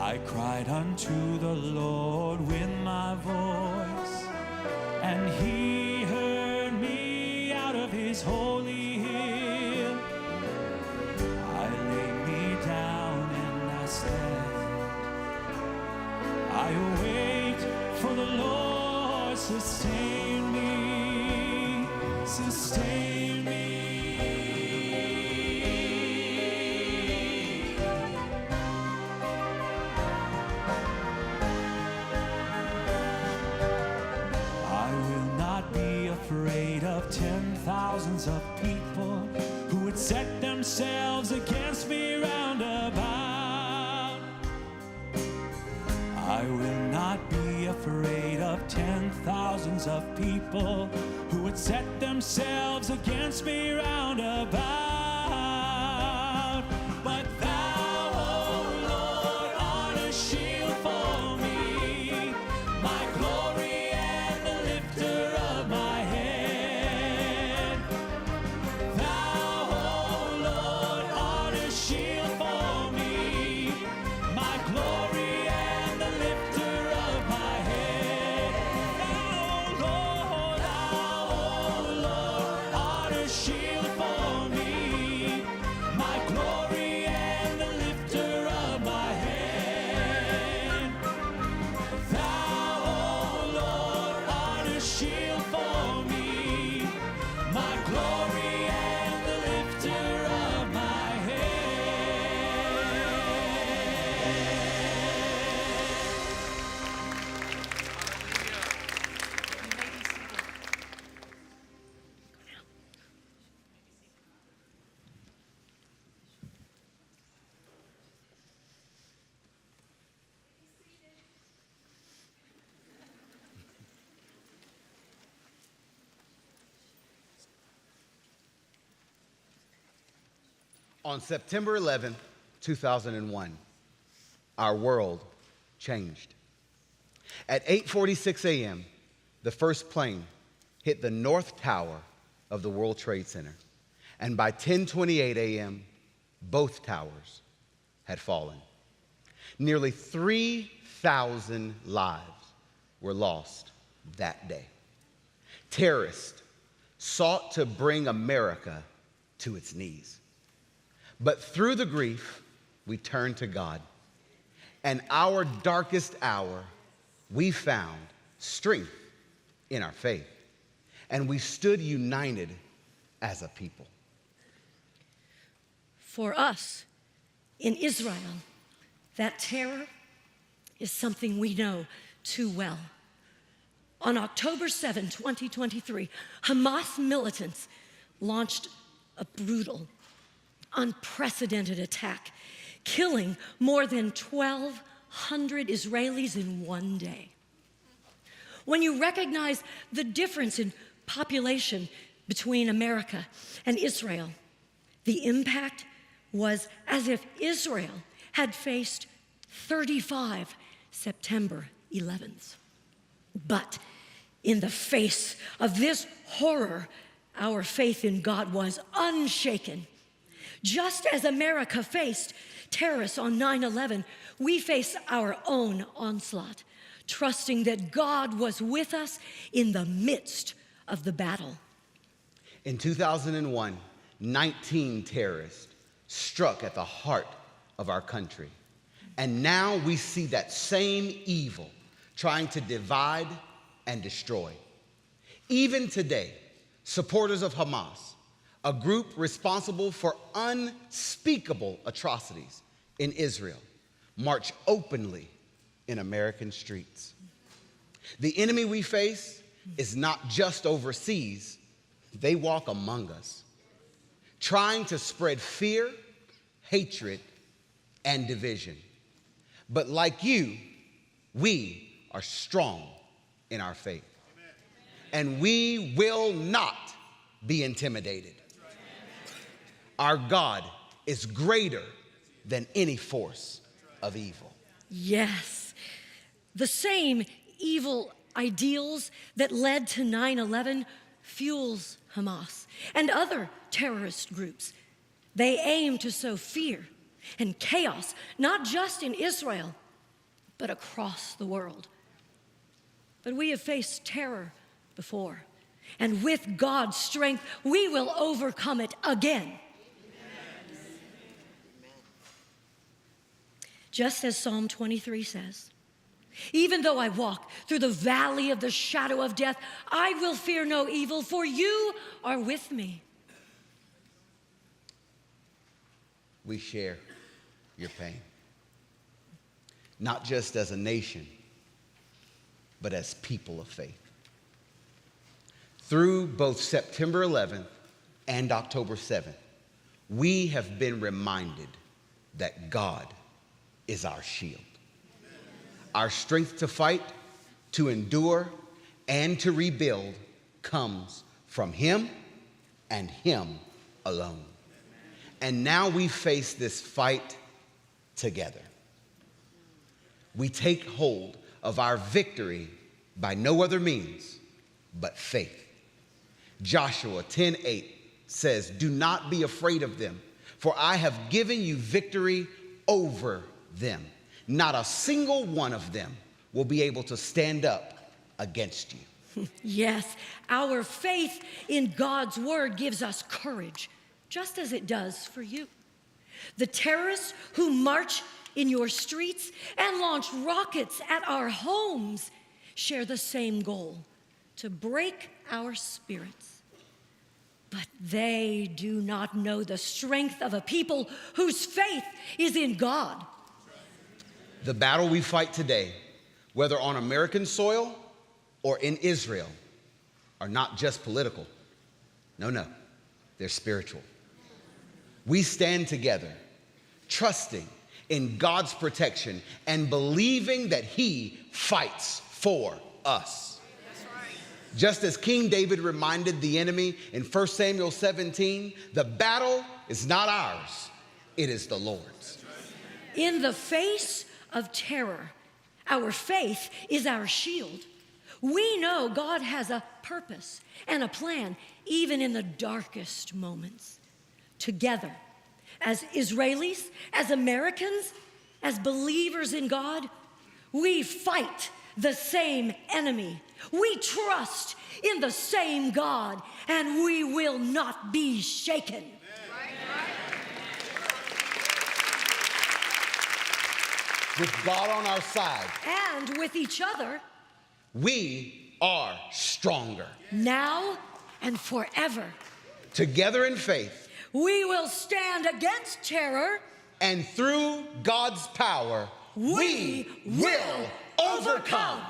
I cried unto the Lord with my voice, and he heard me out of his holy hill. I laid me down and I slept. I await for the Lord, sustain me, sustain me. Afraid of 10,000s of people who would set themselves against me round about. I will not be afraid of 10,000s of people who would set themselves against me round about. But thou, O Lord, art a shield for me, my glory and the lifter of my On September 11, 2001, our world changed. At 8:46 a.m., the first plane hit the North Tower of the World Trade Center. And by 10:28 a.m., both towers had fallen. Nearly 3,000 lives were lost that day. Terrorists sought to bring America to its knees. But through the grief, we turned to God. And our darkest hour, we found strength in our faith. And we stood united as a people. For us, in Israel, that terror is something we know too well. On October 7, 2023, Hamas militants launched a brutal, unprecedented attack, killing more than 1,200 Israelis in one day. When you recognize the difference in population between America and Israel, the impact was as if Israel had faced 35 September 11s. But in the face of this horror, our faith in God was unshaken. Just as America faced terrorists on 9/11, we face our own onslaught, trusting that God was with us in the midst of the battle. In 2001, 19 terrorists struck at the heart of our country. And now we see that same evil trying to divide and destroy. Even today, supporters of Hamas, a group responsible for unspeakable atrocities in Israel, march openly in American streets. The enemy we face is not just overseas, they walk among us, trying to spread fear, hatred, and division. But like you, we are strong in our faith. And we will not be intimidated. Our God is greater than any force of evil. Yes, the same evil ideals that led to 9/11 fuels Hamas and other terrorist groups. They aim to sow fear and chaos, not just in Israel, but across the world. But we have faced terror before, and with God's strength, we will overcome it again. Just as Psalm 23 says, even though I walk through the valley of the shadow of death, I will fear no evil, for you are with me. We share your pain, not just as a nation, but as people of faith. Through both September 11th and October 7th, we have been reminded that God is our shield. Our strength to fight, to endure, and to rebuild comes from Him and Him alone. And now we face this fight together. We take hold of our victory by no other means but faith. Joshua 10:8 says, "Do not be afraid of them, for I have given you victory over them. Not a single one of them will be able to stand up against you." Yes, our faith in God's word gives us courage, just as it does for you. The terrorists who march in your streets and launch rockets at our homes share the same goal: to break our spirits. But they do not know the strength of a people whose faith is in God. The battle we fight today, whether on American soil or in Israel, are not just political. No, they're spiritual. We stand together, trusting in God's protection and believing that He fights for us. That's right. Just as King David reminded the enemy in 1 Samuel 17, the battle is not ours, it is the Lord's. In the face of terror, our faith is our shield. We know God has a purpose and a plan, even in the darkest moments. Together, as Israelis, as Americans, as believers in God, we fight the same enemy. We trust in the same God, and we will not be shaken. With God on our side And with each other, we are stronger. now and forever. Together in faith We will stand against terror. and through God's power, we will overcome.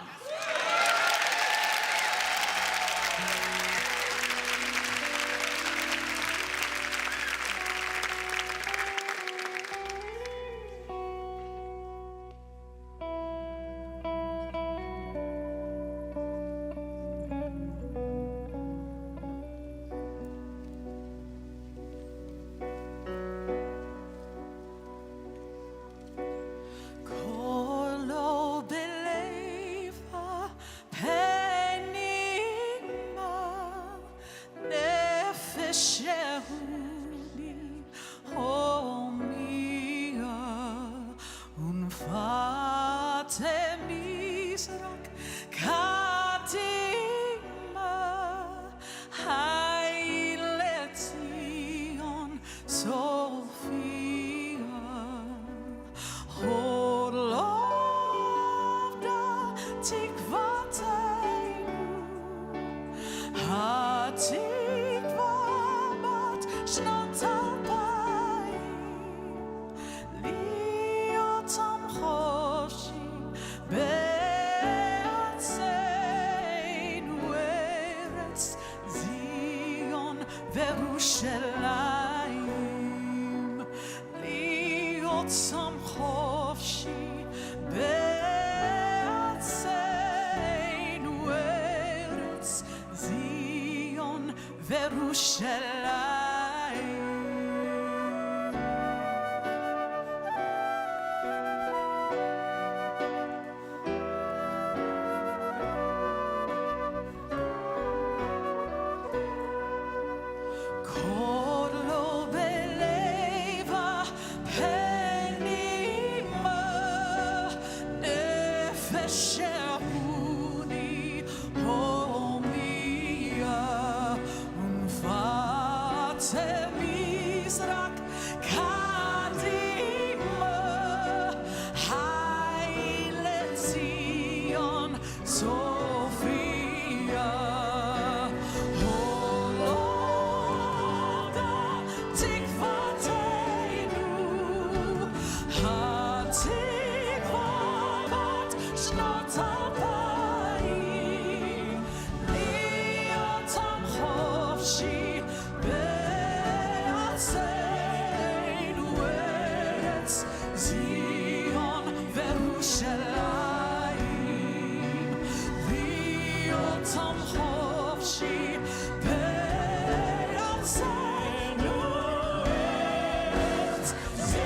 ירושלים, להיות שם חופשי בארצנו, ארץ ציון וירושלים. שהוני הומיה ונפצה מזרק קדימה היי לציון סופיה הולדה תקוותנו התקווה בת שנות 2000 להיות עם חופשי בארצנו ארץ ציון וירושלים להיות עם חופשי בארצנו ארץ ציון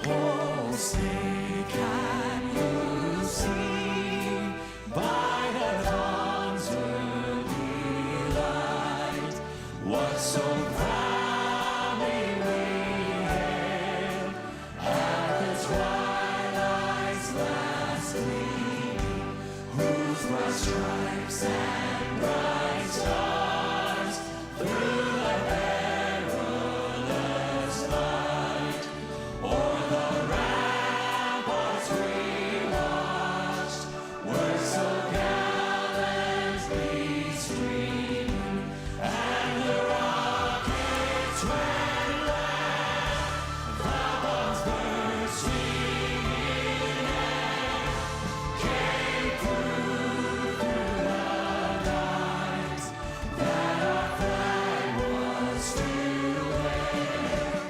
Oh, say, can you see by the dawn's early light what so proudly we hailed at the twilight's last gleaming, whose bright stripes and bright stars through the perilous night o'er the ramparts we watched were so gallantly streaming, and the rockets went loud, the bombs bursting in air came through the night that our flag was still there.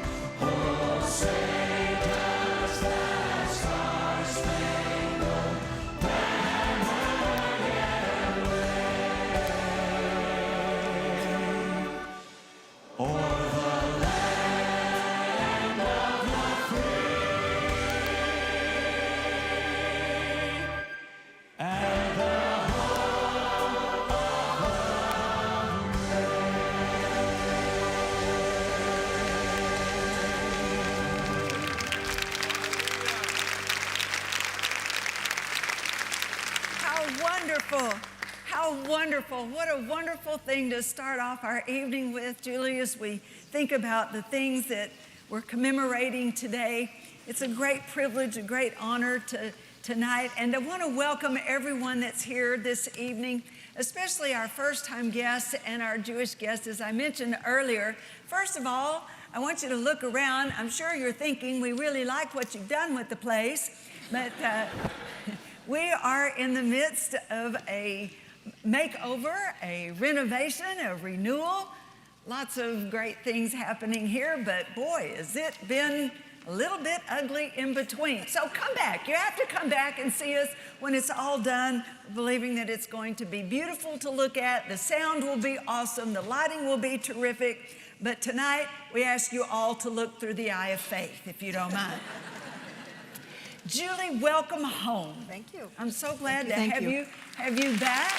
Oh, say does that star-spangled banner yet wave o'er the land of the free and the hope of How wonderful. How wonderful. What a wonderful thing to start off our evening with, Julie, as we think about the things that we're commemorating today. It's a great privilege, a great honor tonight. And I want to welcome everyone that's here this evening, especially our first-time guests and our Jewish guests, as I mentioned earlier. First of all, I want you to look around. I'm sure you're thinking, we really like what you've done with the place, but we are in the midst of a makeover, a renovation, a renewal. Lots of great things happening here, but boy, has it been a little bit ugly in between. So come back. You have to come back and see us when it's all done, believing that it's going to be beautiful to look at. The sound will be awesome. The lighting will be terrific. But tonight, we ask you all to look through the eye of faith, if you don't mind. Julie, welcome home. Thank you. I'm so glad to Thank have you. you back.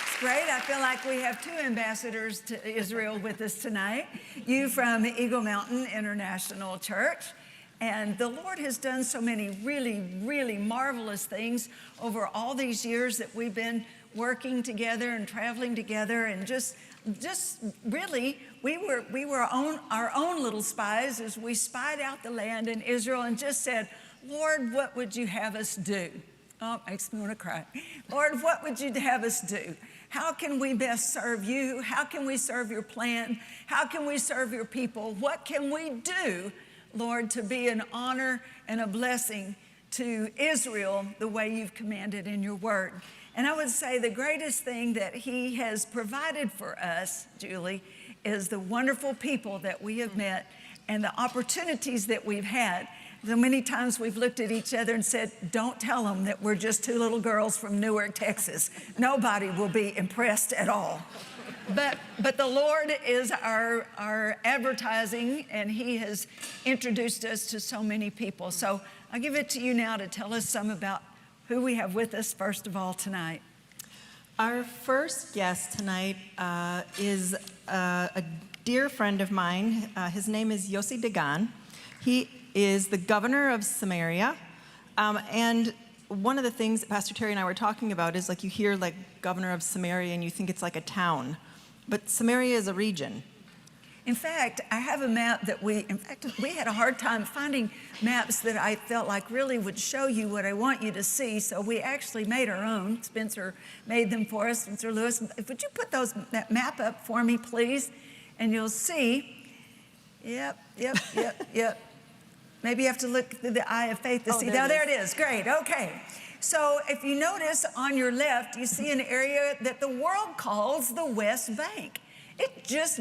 It's great. I feel like we have two ambassadors to Israel with us tonight. You from Eagle Mountain International Church. And the Lord has done so many really, really marvelous things over all these years that we've been working together and traveling together, and just really, we were our own little spies as we spied out the land in Israel and just said, Lord, what would you have us do? Oh, it makes me want to cry. Lord, what would you have us do? How can we best serve you? How can we serve your plan? How can we serve your people? What can we do, Lord, to be an honor and a blessing to Israel the way you've commanded in your word? And I would say the greatest thing that he has provided for us, Julie, is the wonderful people that we have met and the opportunities that we've had. So many times we've looked at each other and said, don't tell them that we're just two little girls from Newark, Texas. Nobody will be impressed at all. But the Lord is our advertising, and He has introduced us to so many people. So I'll give it to you now to tell us some about who we have with us, first of all, tonight. Our first guest tonight is a dear friend of mine. His name is Yossi Dagan. He is the governor of Samaria. And one of the things that Pastor Terry and I were talking about is, like, you hear like governor of Samaria and you think it's like a town. But Samaria is a region. In fact, I have a map that we had a hard time finding maps that I felt like really would show you what I want you to see. So we actually made our own. Spencer made them for us. Spencer Lewis, would you put that map up for me, please? And you'll see. Yep. Maybe you have to look through the eye of faith to see. Now, there it is. Great. Okay. So if you notice on your left, you see an area that the world calls the West Bank. It just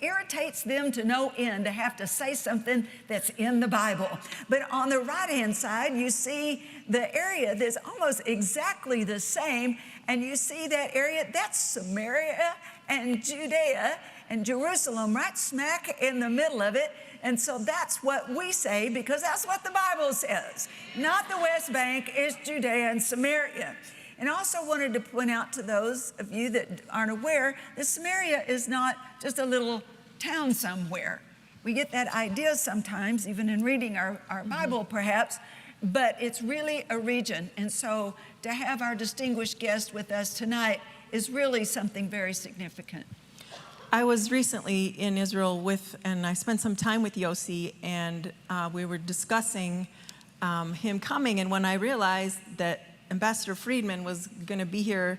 irritates them to no end to have to say something that's in the Bible. But on the right-hand side, you see the area that's almost exactly the same, and you see that area, that's Samaria and Judea and Jerusalem right smack in the middle of it. And so that's what we say, because that's what the Bible says. Not the West Bank, it's Judea and Samaria. And I also wanted to point out to those of you that aren't aware that Samaria is not just a little town somewhere. We get that idea sometimes, even in reading our Bible perhaps, but it's really a region. And so to have our distinguished guest with us tonight is really something very significant. I was recently in Israel and I spent some time with Yossi, and we were discussing him coming. And when I realized that Ambassador Friedman was going to be here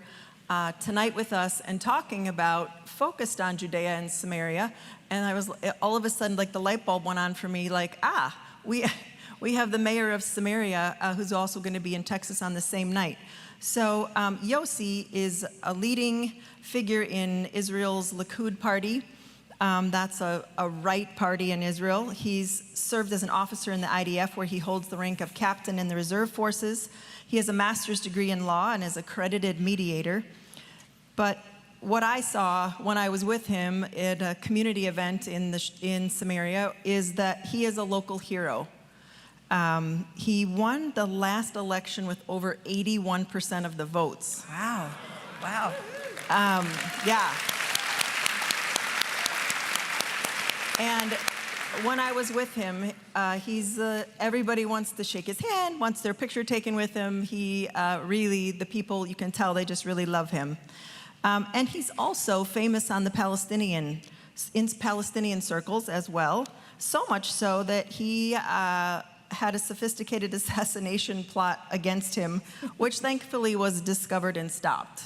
tonight with us and talking about, focused on Judea and Samaria, and I was, all of a sudden, like, the light bulb went on for me, like, we have the mayor of Samaria who's also going to be in Texas on the same night. So Yossi is a leading figure in Israel's Likud party. That's a right party in Israel. He's served as an officer in the IDF, where he holds the rank of captain in the reserve forces. He has a master's degree in law and is an accredited mediator. But what I saw when I was with him at a community event in Samaria is that he is a local hero. He won the last election with over 81% of the votes. Wow. Yeah. And when I was with him, everybody wants to shake his hand, wants their picture taken with him. Really, the people, you can tell, they just really love him. And he's also famous on in Palestinian circles as well, so much so that he had a sophisticated assassination plot against him, which thankfully was discovered and stopped.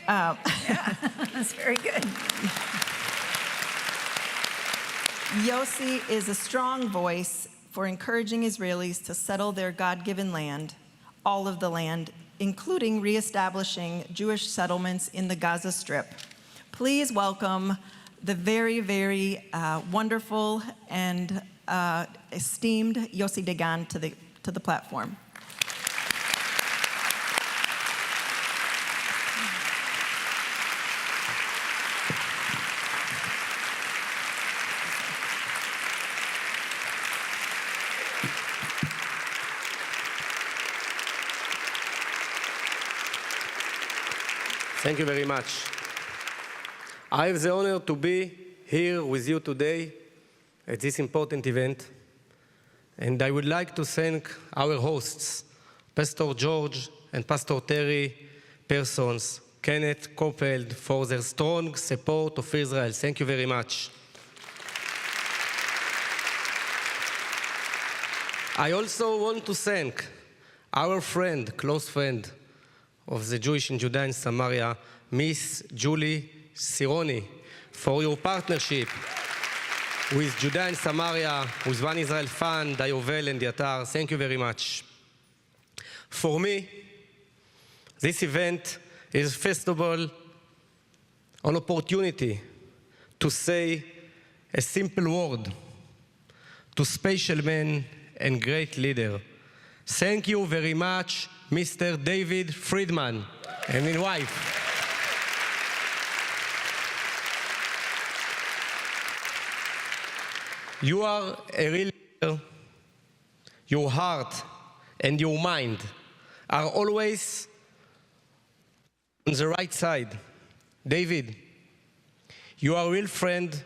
Yeah, that's very good. Yossi is a strong voice for encouraging Israelis to settle their God-given land, all of the land, including reestablishing Jewish settlements in the Gaza Strip. Please welcome the very, very wonderful and esteemed Yossi Dagan to the platform. Thank you very much. I have the honor to be here with you today at this important event. And I would like to thank our hosts, Pastor George and Pastor Terry Persons, Kenneth Coppeld, for their strong support of Israel. Thank you very much. I also want to thank our friend, close friend of the Jewish in Judea and Samaria, Miss Julie Sironi, for your partnership with Judea and Samaria, with One Israel Fund, Dayovel and Yatar. Thank you very much. For me, this event is, first of all, an opportunity to say a simple word to special man and great leader. Thank you very much, Mr. David Friedman and his wife. You are a real leader. Your heart and your mind are always on the right side. David, you are a real friend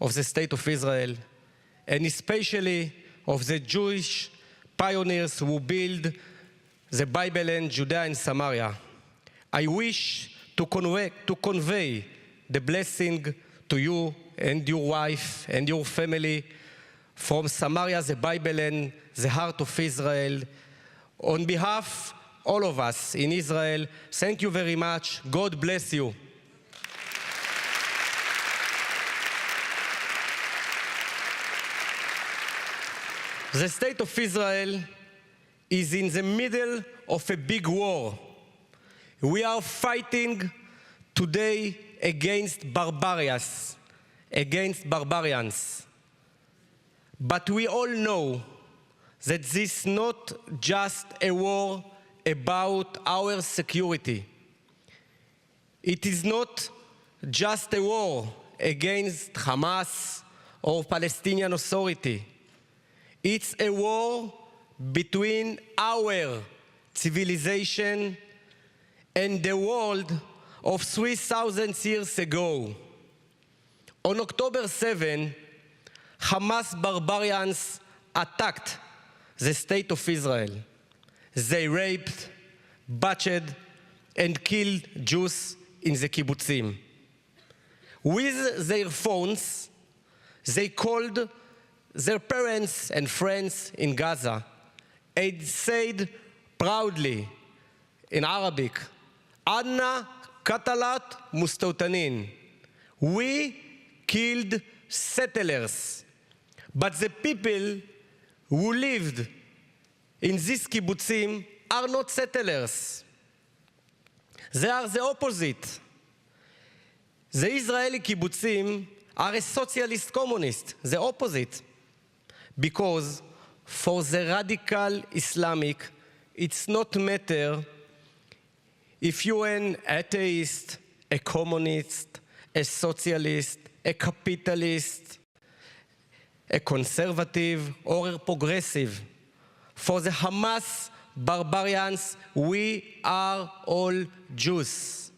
of the state of Israel, and especially of the Jewish pioneers who built the Bible in Judea and Samaria. I wish to convey the blessing to you and your wife and your family from Samaria, the Bible, and the heart of Israel. On behalf of all of us in Israel, thank you very much. God bless you. The state of Israel is in the middle of a big war. We are fighting today against barbarians. But we all know that this is not just a war about our security. It is not just a war against Hamas or Palestinian Authority. It's a war between our civilization and the world of 3,000 years ago. On October 7, Hamas barbarians attacked the state of Israel. They raped, butchered, and killed Jews in the kibbutzim. With their phones, they called their parents and friends in Gaza and said proudly in Arabic, Anna Katalat Mustautanin. We killed settlers, but the people who lived in these kibbutzim are not settlers. They are the opposite. The Israeli kibbutzim are a socialist communist, the opposite. Because for the radical Islamic, it's not matter if you're an atheist, a communist, a socialist, a capitalist, a conservative, or a progressive. For the Hamas barbarians, we are all Jews.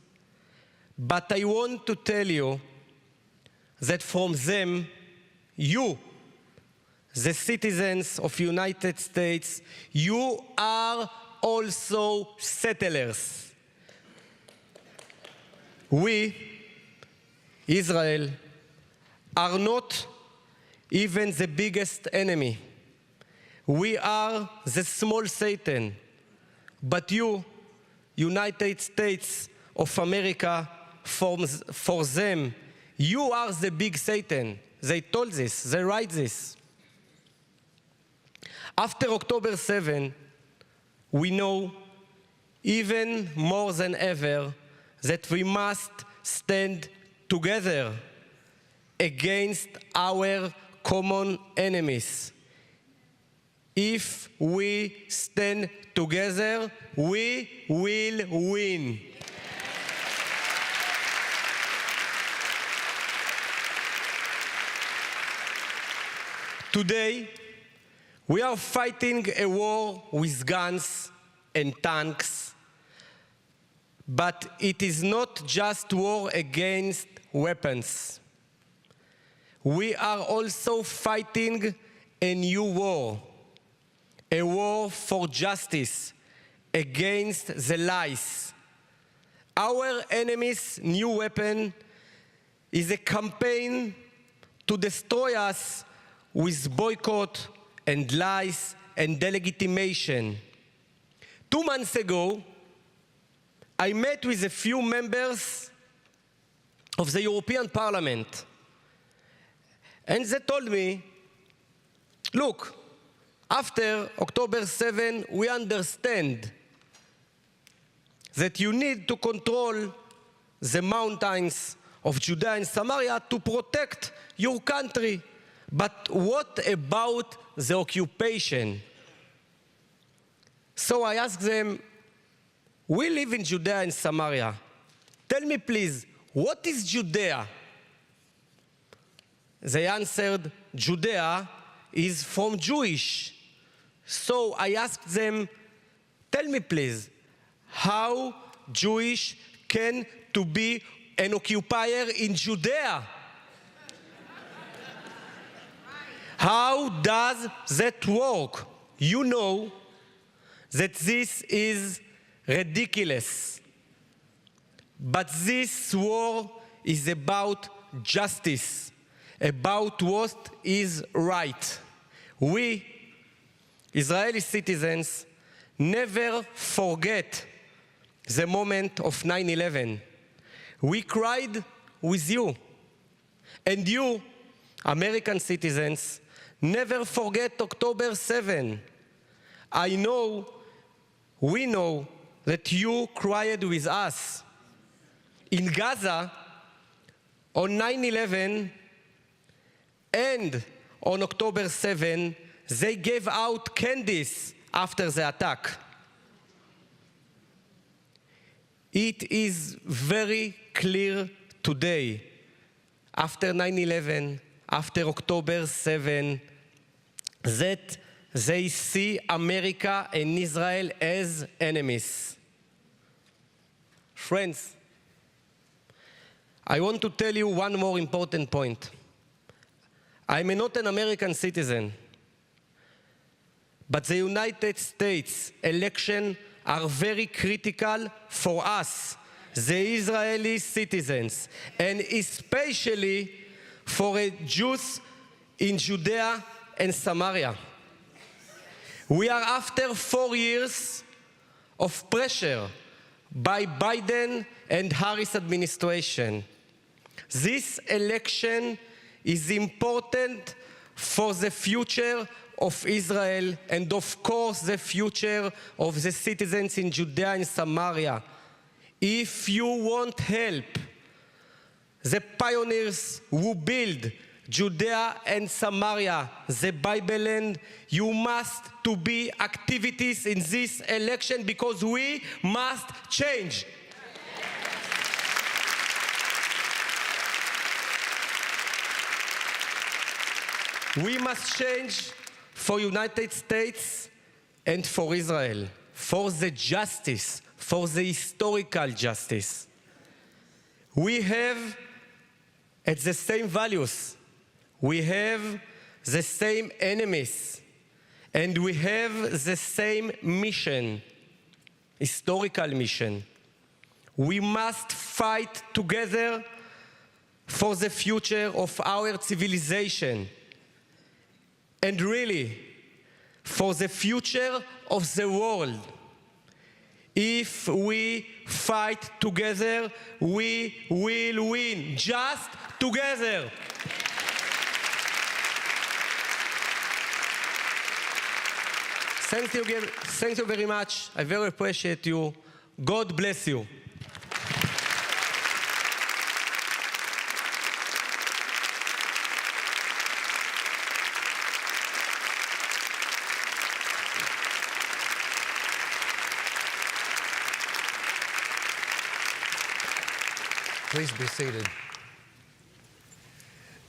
But I want to tell you that from them, you, the citizens of United States, you are also settlers. We, Israel, are not even the biggest enemy. We are the small Satan. But you, United States of America, for them, you are the big Satan. They told this, they write this. After October 7, we know even more than ever that we must stand together against our common enemies. If we stand together, we will win. Today, we are fighting a war with guns and tanks, but it is not just war against weapons. We are also fighting a new war, a war for justice against the lies. Our enemy's new weapon is a campaign to destroy us with boycott and lies and delegitimation. 2 months ago, I met with a few members of the European Parliament, and they told me, look, after October 7, we understand that you need to control the mountains of Judea and Samaria to protect your country. But what about the occupation? So I asked them, we live in Judea and Samaria. Tell me please, what is Judea? They answered, Judea is from Jewish. So I asked them, tell me please, how Jewish can to be an occupier in Judea? How does that work? You know that this is ridiculous. But this war is about justice, about what is right. We, Israeli citizens, never forget the moment of 9/11. We cried with you. And you, American citizens, never forget October 7. I know, we know that you cried with us. In Gaza, on 9/11 and on October 7, they gave out candies after the attack. It is very clear today, after 9/11, after October 7, that they see America and Israel as enemies. Friends, I want to tell you one more important point. I'm not an American citizen, but the United States elections are very critical for us, the Israeli citizens, and especially for Jews in Judea and Samaria. We are after 4 years of pressure by Biden and Harris administration. This election is important for the future of Israel and of course the future of the citizens in Judea and Samaria. If you want help, the pioneers who build Judea and Samaria, the Bible land, you must to be activities in this election because we must change. We must change for United States and for Israel, for the justice, for the historical justice. We have at the same values. We have the same enemies, and we have the same mission, historical mission. We must fight together for the future of our civilization, and really, for the future of the world. If we fight together, we will win, just together. Thank you very much. I very appreciate you. God bless you. Please be seated.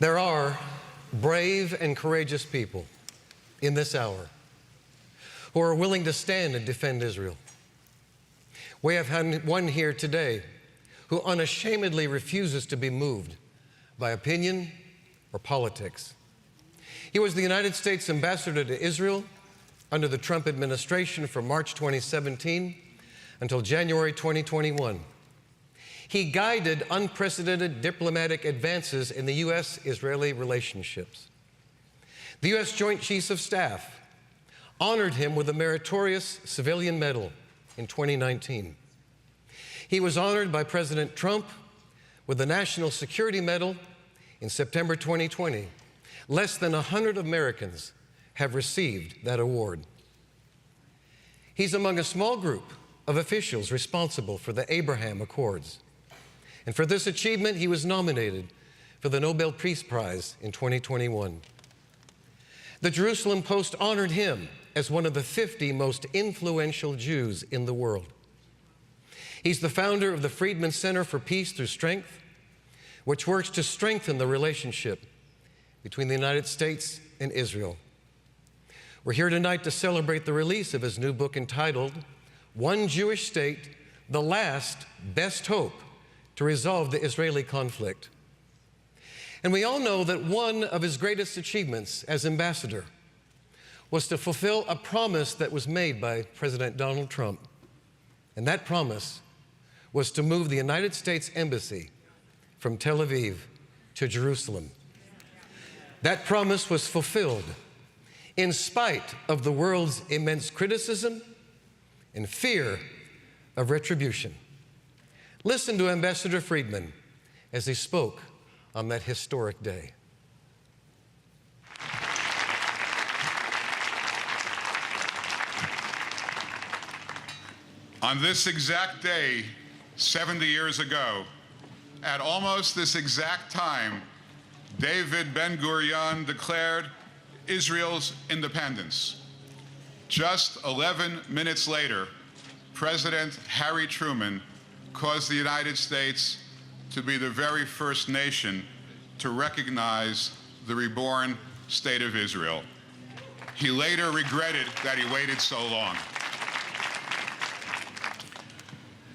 There are brave and courageous people in this hour who are willing to stand and defend Israel. We have had one here today who unashamedly refuses to be moved by opinion or politics. He was the United States ambassador to Israel under the Trump administration from March 2017 until January 2021. He guided unprecedented diplomatic advances in the U.S.-Israeli relationships. The U.S. Joint Chiefs of Staff honored him with a meritorious civilian medal in 2019. He was honored by President Trump with the National Security Medal in September 2020. Less than 100 Americans have received that award. He's among a small group of officials responsible for the Abraham Accords. And for this achievement, he was nominated for the Nobel Peace Prize in 2021. The Jerusalem Post honored him as one of the 50 most influential Jews in the world. He's the founder of the Friedman Center for Peace Through Strength, which works to strengthen the relationship between the United States and Israel. We're here tonight to celebrate the release of his new book entitled, One Jewish State, The Last Best Hope to Resolve the Israeli Conflict. And we all know that one of his greatest achievements as ambassador was to fulfill a promise that was made by President Donald Trump. And that promise was to move the United States Embassy from Tel Aviv to Jerusalem. That promise was fulfilled in spite of the world's immense criticism and fear of retribution. Listen to Ambassador Friedman as he spoke on that historic day. On this exact day, 70 years ago, at almost this exact time, David Ben-Gurion declared Israel's independence. Just 11 minutes later, President Harry Truman caused the United States to be the very first nation to recognize the reborn state of Israel. He later regretted that he waited so long.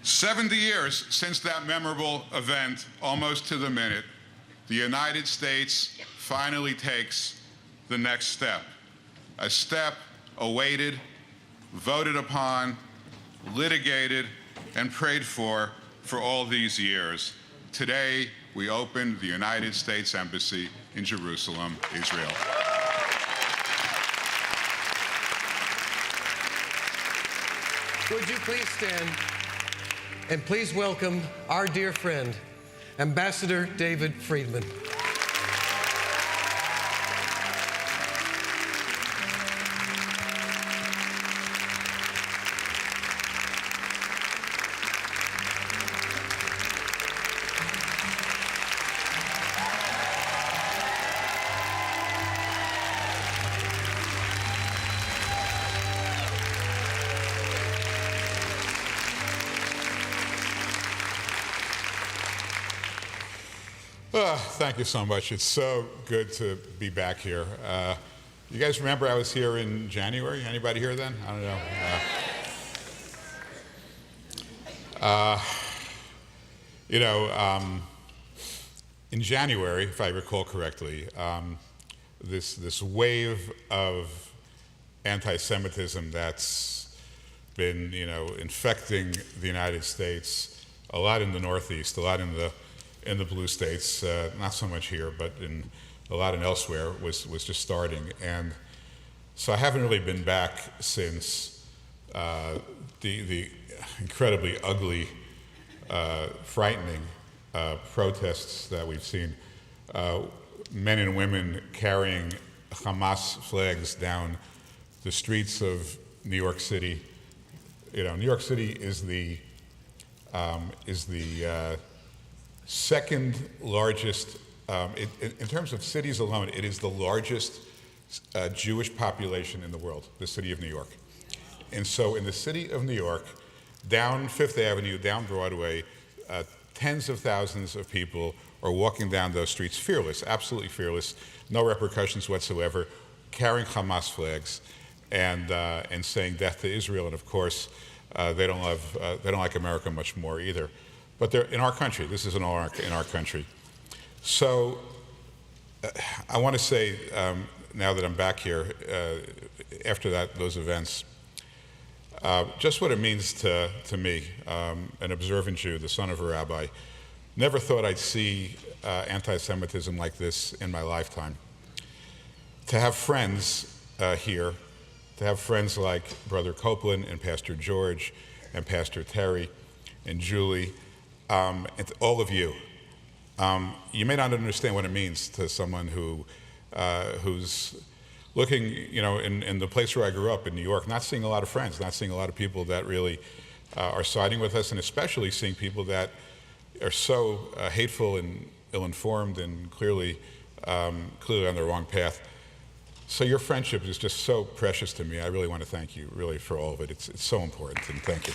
70 years since that memorable event, almost to the minute, the United States finally takes the next step, a step awaited, voted upon, litigated, and prayed for all these years. Today, we opened the United States Embassy in Jerusalem, Israel. Would you please stand and please welcome our dear friend, Ambassador David Friedman. Thank you so much. It's so good to be back here. You guys remember I was here in January? Anybody here then? I don't know. In January, if I recall correctly, this wave of anti-Semitism that's been, infecting the United States, a lot in the Northeast, a lot in the blue states, not so much here, but a lot elsewhere, was just starting. And so I haven't really been back since the incredibly ugly, frightening protests that we've seen. Men and women carrying Hamas flags down the streets of New York City. New York City is the second largest, in terms of cities alone, it is the largest Jewish population in the world, the city of New York. And so in the city of New York, down Fifth Avenue, down Broadway, tens of thousands of people are walking down those streets fearless, absolutely fearless, no repercussions whatsoever, carrying Hamas flags and saying death to Israel. And of course, they don't like America much more either. But they're in our country. This is in our country. So I want to say, now that I'm back here, after those events, just what it means to me, an observant Jew, the son of a rabbi. Never thought I'd see anti-Semitism like this in my lifetime. To have friends here, to have friends like Brother Copeland and Pastor George and Pastor Terry and Julie, and all of you. You may not understand what it means to someone who's looking, in the place where I grew up in New York, not seeing a lot of friends, not seeing a lot of people that really are siding with us, and especially seeing people that are so hateful and ill-informed and clearly on the wrong path. So your friendship is just so precious to me. I really want to thank you, really, for all of it. It's so important, and thank you.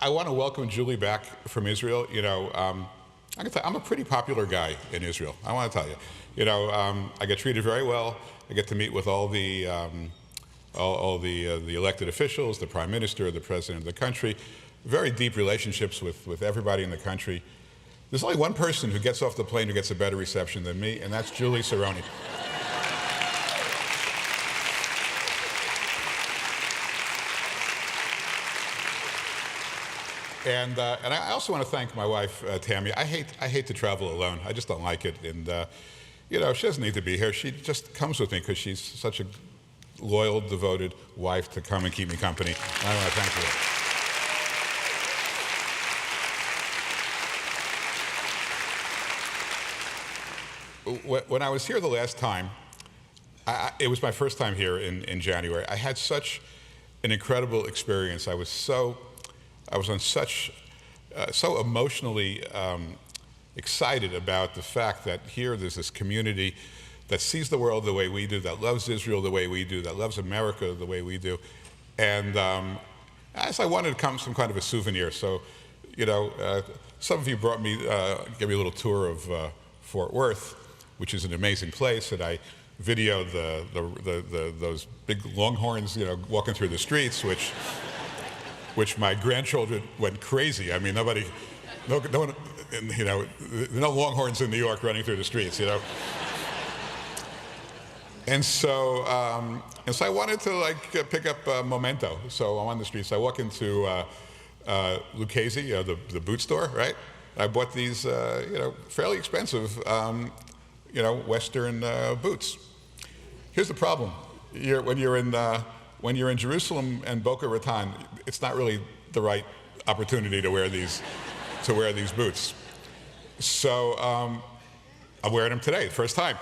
I want to welcome Julie back from Israel. You know, I can tell you, I'm a pretty popular guy in Israel. I want to tell you. You know, I get treated very well. I get to meet with all the elected officials, the prime minister, the president of the country. Very deep relationships with everybody in the country. There's only one person who gets off the plane who gets a better reception than me, and that's Julie Sironi. And I also want to thank my wife, Tammy. I hate to travel alone. I just don't like it. And you know, she doesn't need to be here. She just comes with me because she's such a loyal, devoted wife to come and keep me company. And I want to thank her. When I was here the last time, it was my first time here in January. I had such an incredible experience. I was so emotionally excited about the fact that here there's this community that sees the world the way we do, that loves Israel the way we do, that loves America the way we do. And as I wanted to come some kind of a souvenir. So, you know, some of you brought me, gave me a little tour of Fort Worth, which is an amazing place, and I videoed those big longhorns, you know, walking through the streets, which my grandchildren went crazy. I mean, no one, you know, no longhorns in New York running through the streets, you know. And so I wanted to pick up a memento. So I'm on the streets. I walk into Lucchese, the boot store, right? I bought these, you know, fairly expensive, you know, Western boots. Here's the problem: when you're in Jerusalem and Boca Raton, it's not really the right opportunity to wear these boots. So I'm wearing them today, first time.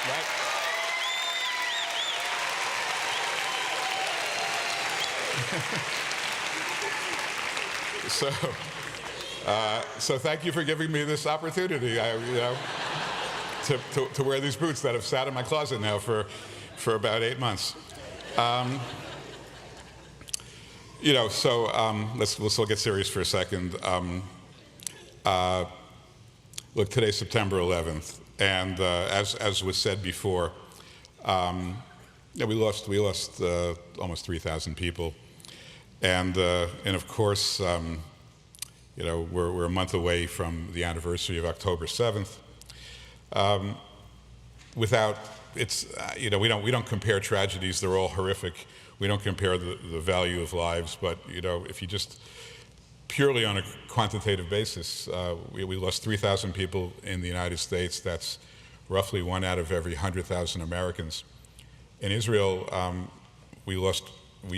Right. So thank you for giving me this opportunity. You know, to wear these boots that have sat in my closet now for about 8 months. You know, so let's all get serious for a second. Look, today's September 11th, and as was said before, yeah, we lost almost 3,000 people, and of course, you know, we're a month away from the anniversary of October 7th. You know, we don't compare tragedies; they're all horrific. We don't compare the value of lives, but you know, if you just purely on a quantitative basis, we lost 3,000 people in the United States. That's roughly 1 out of every 100,000 Americans. In Israel, we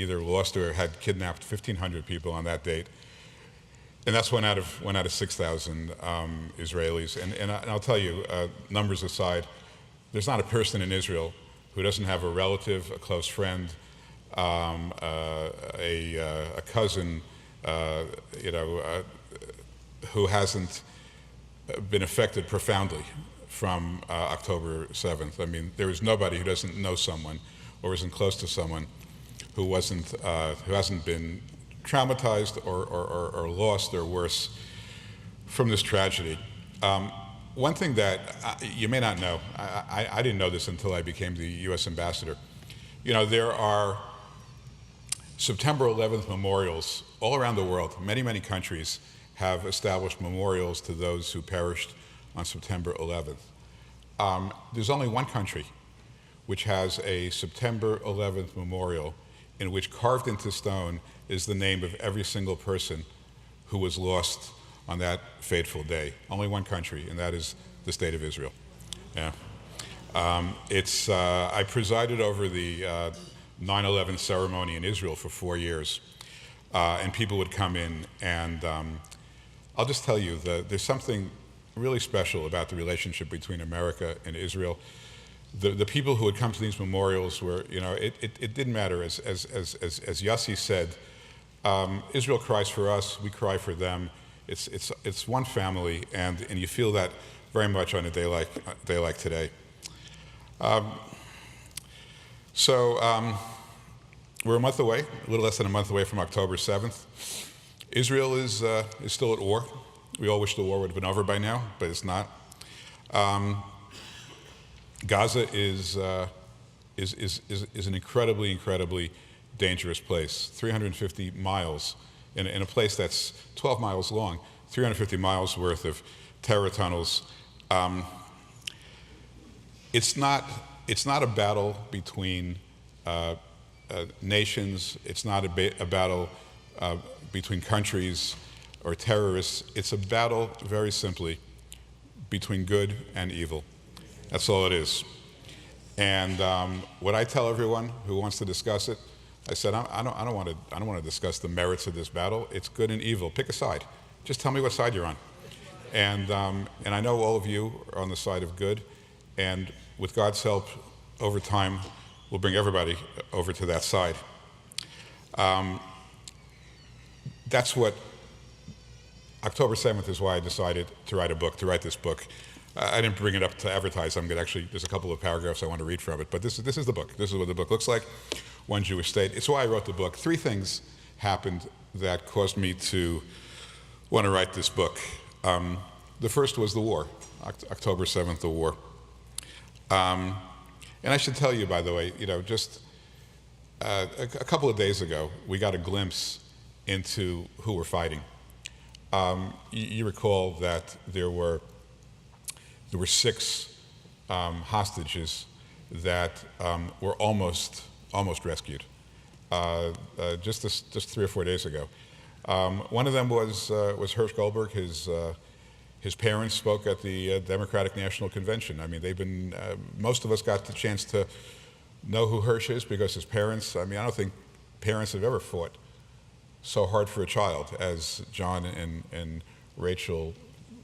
either lost or had kidnapped 1,500 people on that date, and that's 1 out of 6,000 Israelis. And I'll tell you, numbers aside, there's not a person in Israel who doesn't have a relative, a close friend, a cousin, you know, who hasn't been affected profoundly from October 7th. I mean, there is nobody who doesn't know someone or isn't close to someone who hasn't been traumatized or lost or worse from this tragedy. One thing that you may not know, I didn't know this until I became the U.S. ambassador. You know, there are September 11th memorials all around the world. Many, many countries have established memorials to those who perished on September 11th. There's only one country which has a September 11th memorial in which carved into stone is the name of every single person who was lost on that fateful day. Only one country, and that is the state of Israel. Yeah. I presided over the 9/11 ceremony in Israel for 4 years, and people would come in, and I'll just tell you that there's something really special about the relationship between America and Israel. The people who would come to these memorials were, you know, it didn't matter. As Yossi said, Israel cries for us, we cry for them. It's one family, and you feel that very much on a day like today. we're a month away, a little less than a month away from October 7th. Israel is still at war. We all wish the war would have been over by now, but it's not. Gaza is an incredibly, incredibly dangerous place. 350 miles in a place that's 12 miles long, 350 miles worth of terror tunnels. It's not a battle between nations. It's not a battle between countries or terrorists. It's a battle, very simply, between good and evil. That's all it is. And what I tell everyone who wants to discuss it, I said, I don't want to discuss the merits of this battle. It's good and evil. Pick a side. Just tell me what side you're on. And I know all of you are on the side of good. And with God's help, over time, we'll bring everybody over to that side. That's what October 7th is why I decided to write this book. I didn't bring it up to advertise. There's a couple of paragraphs I want to read from it, but this is the book. This is what the book looks like, One Jewish State. It's why I wrote the book. 3 things happened that caused me to want to write this book. The first was the war, October 7th, the war. And I should tell you, by the way, just a couple of days ago, we got a glimpse into who we're fighting. You recall that there were 6 hostages that were almost rescued just 3 or 4 days ago. One of them was Hirsch Goldberg. His parents spoke at the Democratic National Convention. I mean, most of us got the chance to know who Hirsch is because his parents, I don't think parents have ever fought so hard for a child as John and Rachel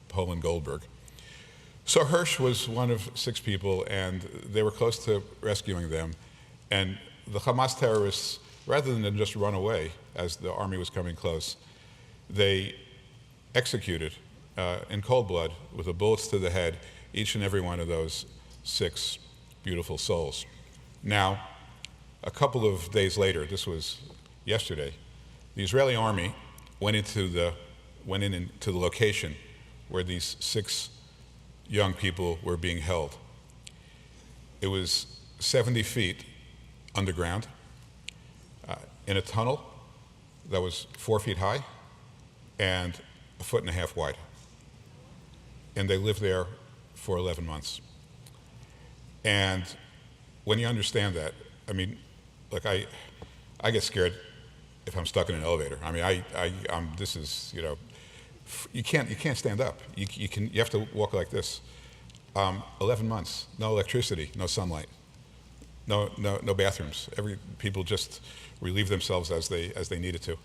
Poland Goldberg. So Hirsch was one of 6 people, and they were close to rescuing them. And the Hamas terrorists, rather than just run away as the army was coming close, they executed in cold blood, with the bullets to the head, each and every one of those 6 beautiful souls. Now, a couple of days later, this was yesterday, the Israeli army went into the location where these 6 young people were being held. It was 70 feet underground in a tunnel that was 4 feet high and 1.5 feet wide. And they lived there for 11 months. And when you understand that, I get scared if I'm stuck in an elevator. This is, you can't stand up. You have to walk like this. 11 months, no electricity, no sunlight, no bathrooms. People just relieved themselves as they needed to.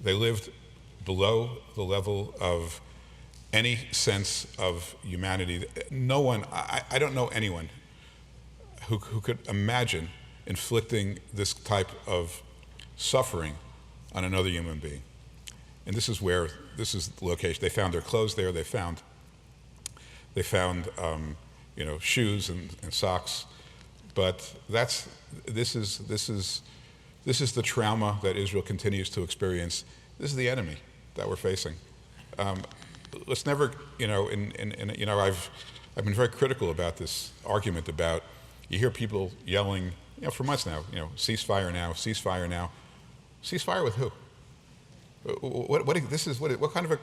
They lived below the level of any sense of humanity. No one, I don't know anyone who could imagine inflicting this type of suffering on another human being. And this is the location. They found their clothes there. They found shoes and socks. But this is the trauma that Israel continues to experience. This is the enemy that we're facing. Let's never, I've been very critical about this argument about, you hear people yelling, for months now, ceasefire now, ceasefire now. Ceasefire with who? What kind of a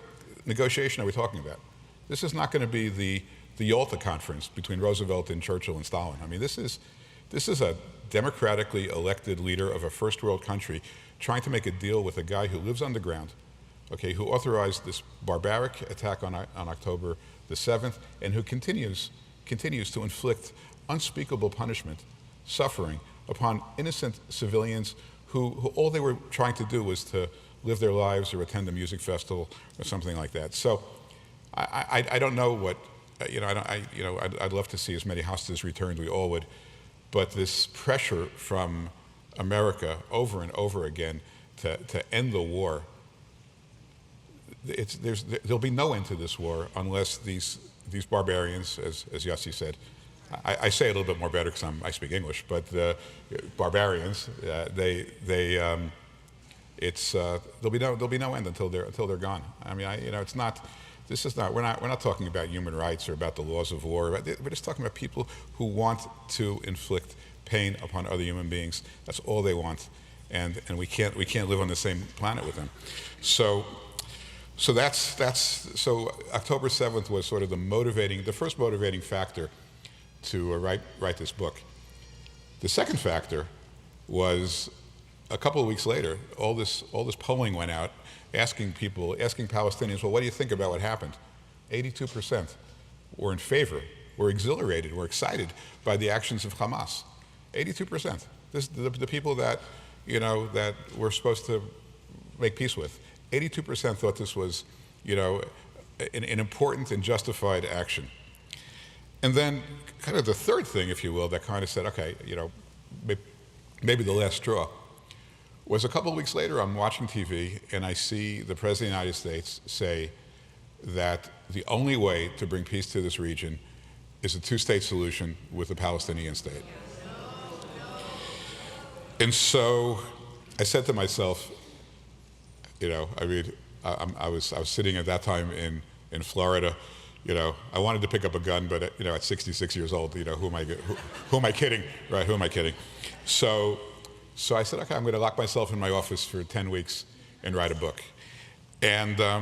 negotiation are we talking about? This is not going to be the Yalta conference between Roosevelt and Churchill and Stalin. This is a democratically elected leader of a first world country trying to make a deal with a guy who lives underground, who authorized this barbaric attack on October the 7th, and who continues to inflict unspeakable punishment, suffering upon innocent civilians who all they were trying to do was to live their lives or attend a music festival or something like that. So I don't know what, I'd love to see as many hostages returned, we all would, but this pressure from America over and over again to end the war, there'll be no end to this war unless these barbarians, as Yossi said, I say it a little bit more better because I speak English, but barbarians, there'll be no end until they're gone. I mean, it's not. This is not. We're not talking about human rights or about the laws of war. We're just talking about people who want to inflict pain upon other human beings. That's all they want, and we can't live on the same planet with them. So October 7th was sort of the first motivating factor to write this book. The second factor was a couple of weeks later, all this polling went out, asking Palestinians, well, what do you think about what happened? 82% were in favor, were exhilarated, were excited by the actions of Hamas. 82%. The people that we're supposed to make peace with. 82% thought this was, an important and justified action. And then kind of the third thing, if you will, that kind of said, okay, maybe the last straw, was a couple of weeks later, I'm watching TV and I see the President of the United States say that the only way to bring peace to this region is a two-state solution with a Palestinian state. And so I said to myself, I was sitting at that time in Florida. I wanted to pick up a gun, but at 66 years old, who am I kidding, right? Who am I kidding? So I said, okay, I'm going to lock myself in my office for 10 weeks and write a book, and that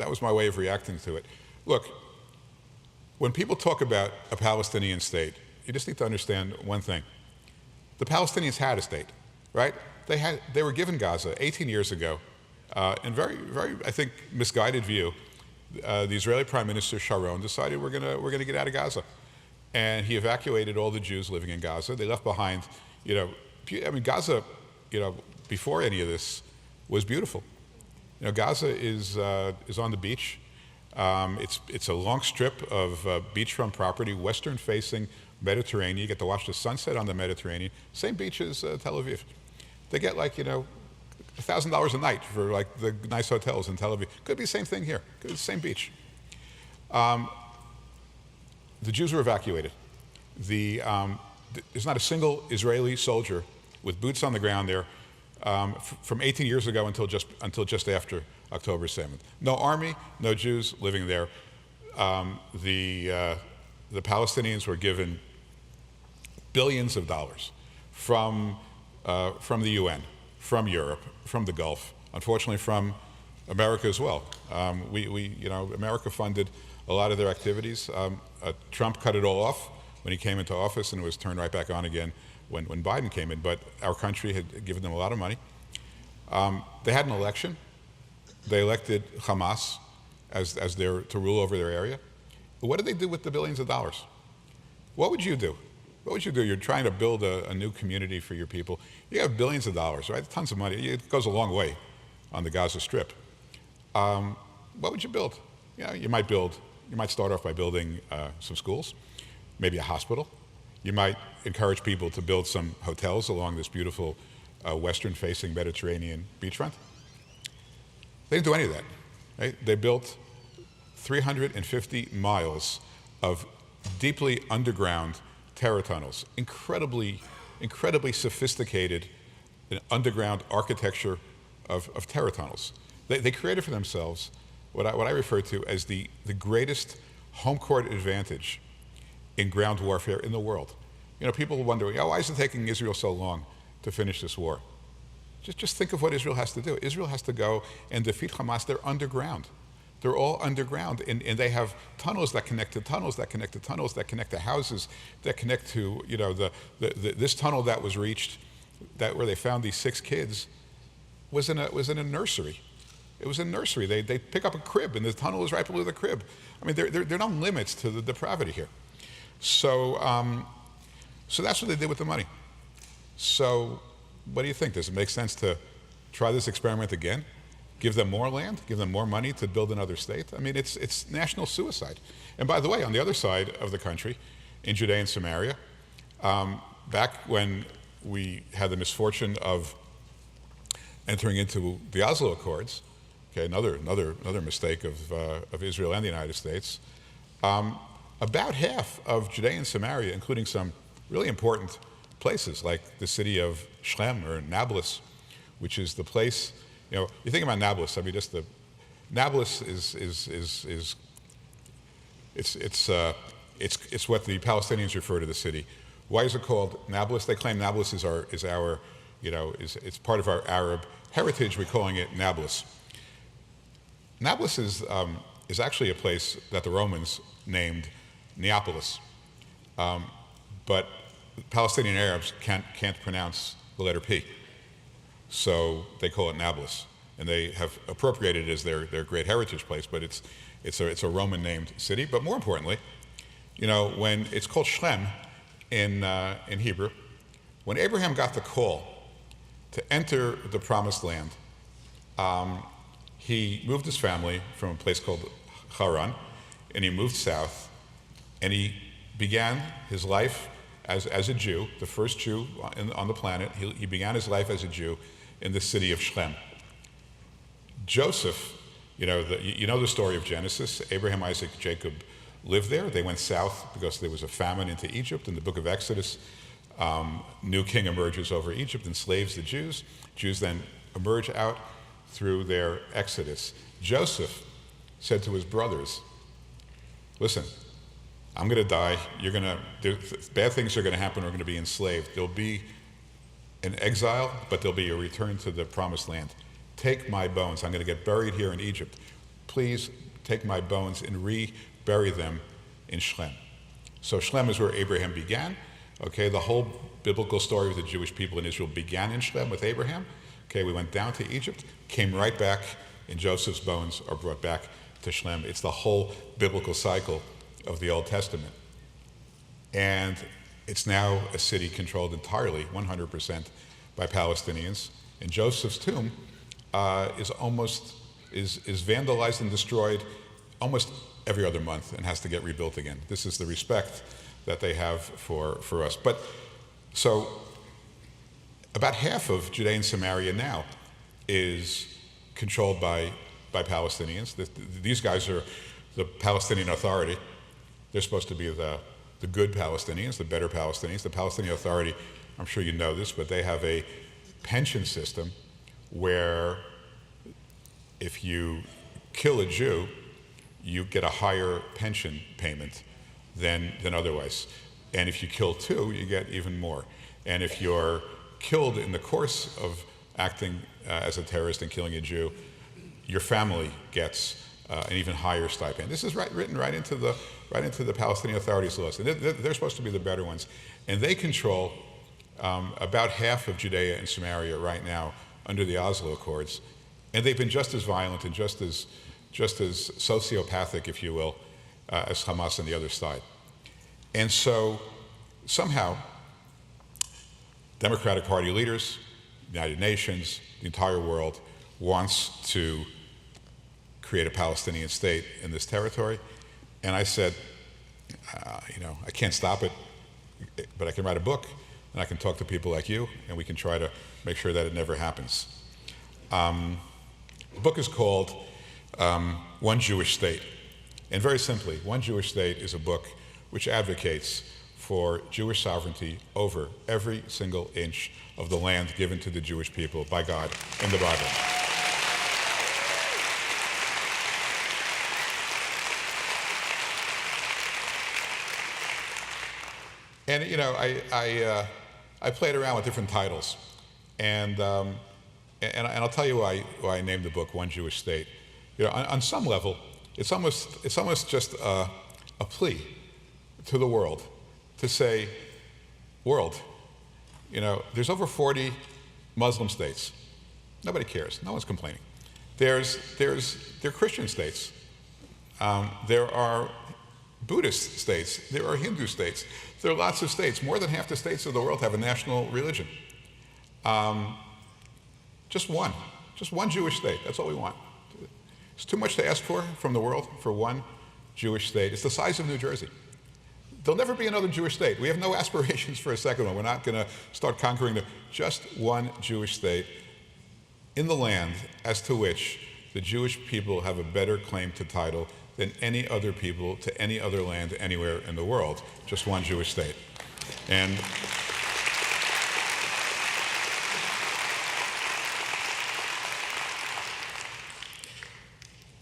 was my way of reacting to it. Look, when people talk about a Palestinian state, you just need to understand one thing: the Palestinians had a state, right? They were given Gaza 18 years ago, in very, very, I think, misguided view. The Israeli Prime Minister Sharon decided we're gonna get out of Gaza, and he evacuated all the Jews living in Gaza. They left behind, Gaza, before any of this was beautiful. Gaza is on the beach. It's a long strip of beachfront property, western-facing Mediterranean. You get to watch the sunset on the Mediterranean. Same beach as Tel Aviv. They get $1,000 a night for the nice hotels in Tel Aviv. Could be the same thing here. Could be the same beach. The Jews were evacuated. There's not a single Israeli soldier with boots on the ground there from 18 years ago until just after October 7th. No army, no Jews living there. The Palestinians were given billions of dollars from the UN, from Europe, from the Gulf, unfortunately from America as well. America funded a lot of their activities. Trump cut it all off when he came into office, and it was turned right back on again when Biden came in. But our country had given them a lot of money. They had an election. They elected Hamas as to rule over their area. But what did they do with the billions of dollars? What would you do? What would you do? You're trying to build a new community for your people. You have billions of dollars, right? Tons of money. It goes a long way on the Gaza Strip. What would you build? You might start off by building some schools, maybe a hospital. You might encourage people to build some hotels along this beautiful western-facing Mediterranean beachfront. They didn't do any of that. Right? They built 350 miles of deeply underground terror tunnels, incredibly sophisticated underground architecture of terror tunnels. They created for themselves what I refer to as the greatest home court advantage in ground warfare in the world. People wonder, why is it taking Israel so long to finish this war? Just think of what Israel has to do. Israel has to go and defeat Hamas. They're underground. They're all underground, and they have tunnels that connect to tunnels that connect to tunnels that connect to houses that connect to this tunnel that was reached, where they found these 6 kids, was in a nursery. It was a nursery. They pick up a crib, and the tunnel is right below the crib. I mean, there are no limits to the depravity here. So that's what they did with the money. So what do you think? Does it make sense to try this experiment again? Give them more land, give them more money to build another state? I mean, it's national suicide. And by the way, on the other side of the country, in Judea and Samaria, back when we had the misfortune of entering into the Oslo Accords, okay, another mistake of Israel and the United States, about half of Judea and Samaria, including some really important places like the city of Shem or Nablus, which is the place, you think about Nablus, I mean, just Nablus is it's what the Palestinians refer to the city. Why is it called Nablus? They claim Nablus is our, it's part of our Arab heritage. We're calling it Nablus. Nablus is actually a place that the Romans named Neapolis, but Palestinian Arabs can't pronounce the letter P, so they call it Nablus, and they have appropriated it as their great heritage place. But it's a Roman named city. But more importantly, when it's called Shem in Hebrew, when Abraham got the call to enter the Promised Land, he moved his family from a place called Haran, and he moved south, and he began his life as a Jew, the first Jew on the planet. He began his life as a Jew in the city of Shem. Joseph, you know the story of Genesis. Abraham, Isaac, Jacob lived there. They went south because there was a famine into Egypt. In the book of Exodus, new king emerges over Egypt, enslaves the Jews. Jews then emerge out through their exodus. Joseph said to his brothers, listen, I'm going to die. Bad things are going to happen. We're going to be enslaved. There'll be an exile, but there'll be a return to the Promised Land. Take my bones. I'm going to get buried here in Egypt. Please take my bones and bury them in Shem. So Shem is where Abraham began. Okay, the whole biblical story of the Jewish people in Israel began in Shem with Abraham. Okay, we went down to Egypt, came right back, and Joseph's bones are brought back to Shem. It's the whole biblical cycle of the Old Testament. And it's now a city controlled entirely, 100%, by Palestinians. And Joseph's tomb is vandalized and destroyed almost every other month and has to get rebuilt again. This is the respect that they have for us. But so about half of Judea and Samaria now is controlled by Palestinians. These guys are the Palestinian Authority. They're supposed to be the good Palestinians, the better Palestinians. The Palestinian Authority, I'm sure you know this, but they have a pension system where if you kill a Jew, you get a higher pension payment than otherwise. And if you kill two, you get even more. And if you're killed in the course of acting as a terrorist and killing a Jew, your family gets an even higher stipend. This is written right into the Palestinian Authority's laws. And they're supposed to be the better ones. And they control about half of Judea and Samaria right now under the Oslo Accords. And they've been just as violent and just as sociopathic, if you will, as Hamas on the other side. And so somehow Democratic Party leaders, United Nations, the entire world wants to create a Palestinian state in this territory. And I said, I can't stop it, but I can write a book and I can talk to people like you and we can try to make sure that it never happens. The book is called One Jewish State. And very simply, One Jewish State is a book which advocates for Jewish sovereignty over every single inch of the land given to the Jewish people by God in the Bible. And I played around with different titles, and I'll tell you why I named the book One Jewish State. On some level, it's almost just a plea to the world to say, world, there's over 40 Muslim states. Nobody cares. No one's complaining. There are Christian states. There are Buddhist states. There are Hindu states. There are lots of states. More than half the states of the world have a national religion. Just one Jewish state. That's all we want. It's too much to ask for from the world for one Jewish state. It's the size of New Jersey. There'll never be another Jewish state. We have no aspirations for a second one. We're not going to start conquering just one Jewish state in the land as to which the Jewish people have a better claim to title than any other people to any other land anywhere in the world, just one Jewish state. And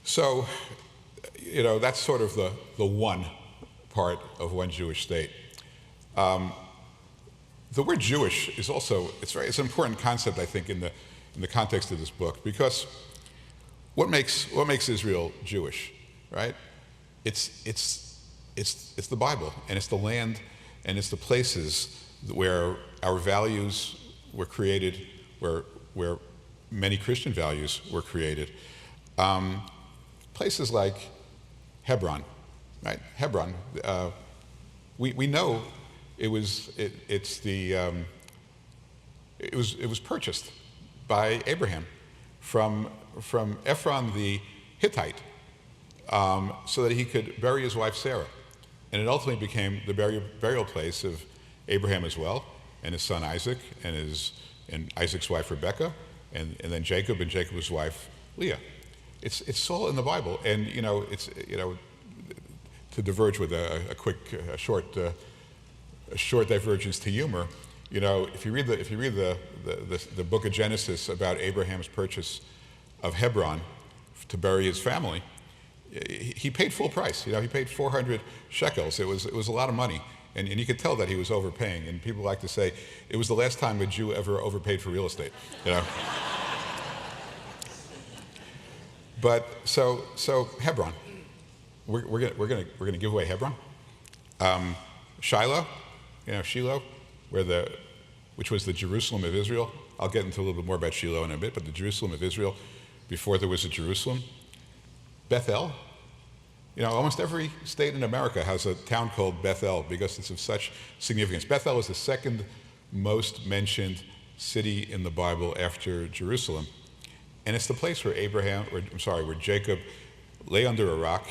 so, that's sort of the one part of one Jewish state. The word Jewish is also, it's an important concept, I think, in the context of this book, because what makes Israel Jewish, right? It's the Bible, and it's the land, and it's the places where our values were created, where many Christian values were created. Places like Hebron, right? Hebron, we know it was purchased by Abraham from Ephron the Hittite, so that he could bury his wife Sarah, and it ultimately became the burial place of Abraham as well, and his son Isaac, and Isaac's wife Rebekah, and then Jacob and Jacob's wife Leah. It's all in the Bible, and to diverge with a quick, short divergence to humor, if you read the book of Genesis about Abraham's purchase of Hebron to bury his family, he paid full price. He paid 400 shekels. It was a lot of money, and you could tell that he was overpaying. And people like to say it was the last time a Jew ever overpaid for real estate. But so Hebron, we're gonna give away Hebron. Shiloh, Shiloh, which was the Jerusalem of Israel. I'll get into a little bit more about Shiloh in a bit, but the Jerusalem of Israel before there was a Jerusalem. Bethel, almost every state in America has a town called Bethel because it's of such significance. Bethel is the second most mentioned city in the Bible after Jerusalem. And it's the place where where Jacob lay under a rock,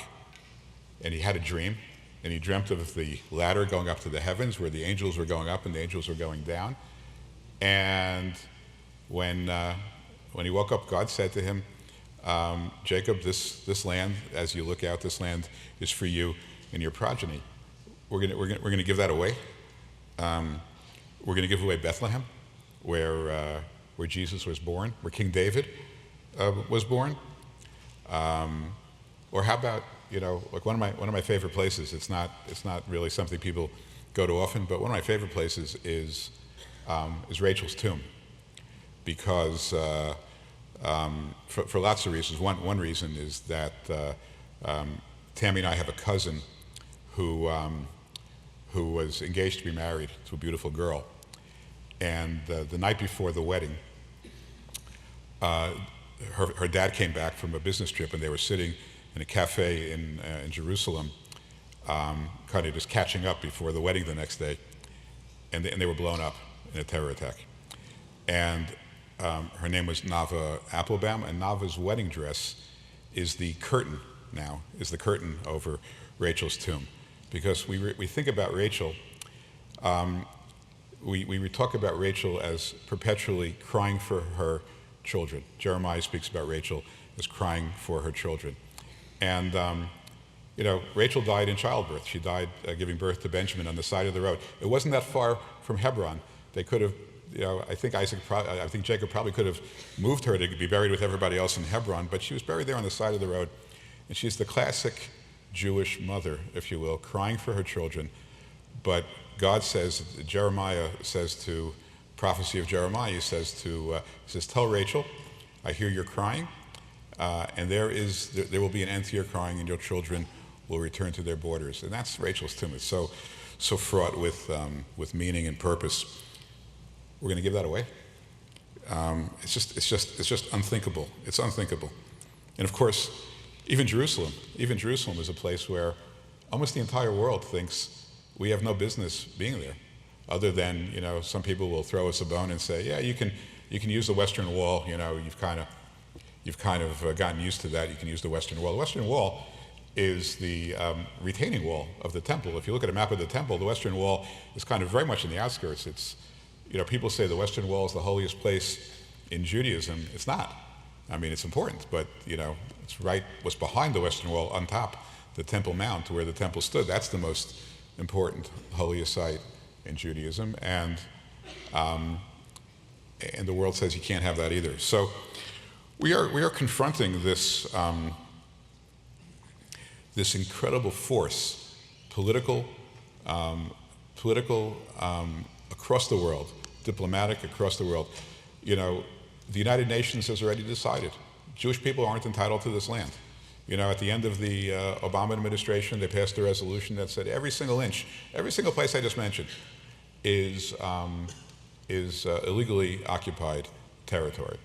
and he had a dream, and he dreamt of the ladder going up to the heavens where the angels were going up and the angels were going down. And when he woke up, God said to him, Jacob, this land, as you look out, this land is for you and your progeny. We're gonna give that away. We're gonna give away Bethlehem, where Jesus was born, where King David was born. Or how about like one of my favorite places? It's not really something people go to often, but one of my favorite places is Rachel's tomb, because for lots of reasons. One reason is that Tammy and I have a cousin who was engaged to be married to a beautiful girl, and the night before the wedding, her dad came back from a business trip, and they were sitting in a cafe in Jerusalem, kind of just catching up before the wedding the next day, and they were blown up in a terror attack. And her name was Nava Applebaum, and Nava's wedding dress is the curtain over Rachel's tomb. Because we think about Rachel, we talk about Rachel as perpetually crying for her children. Jeremiah speaks about Rachel as crying for her children. And Rachel died in childbirth. She died giving birth to Benjamin on the side of the road. It wasn't that far from Hebron. They could have, I think Jacob probably could have moved her to be buried with everybody else in Hebron, but she was buried there on the side of the road. And she's the classic Jewish mother, if you will, crying for her children. But God says, Jeremiah says to, prophecy of Jeremiah, he says, tell Rachel, I hear you're crying, and there will be an end to your crying, and your children will return to their borders. And that's Rachel's tomb. It's so fraught with meaning and purpose. We're going to give that away. It's just unthinkable. It's unthinkable. And of course, even Jerusalem is a place where almost the entire world thinks we have no business being there, other than some people will throw us a bone and say, yeah, you can use the Western Wall. You've kind of gotten used to that. You can use the Western Wall. The Western Wall is the retaining wall of the temple. If you look at a map of the temple, the Western Wall is kind of very much in the outskirts. It's people say the Western Wall is the holiest place in Judaism. It's not. I mean, it's important, but it's right what's behind the Western Wall on top the Temple Mount, where the temple stood. That's the most important holiest site in Judaism, and the world says you can't have that either. So we are confronting this this incredible force, political across the world, diplomatic across the world. You know, the United Nations has already decided Jewish people aren't entitled to this land. You know, at the end of the Obama administration, they passed a resolution that said every single inch, every single place I just mentioned is illegally occupied territory.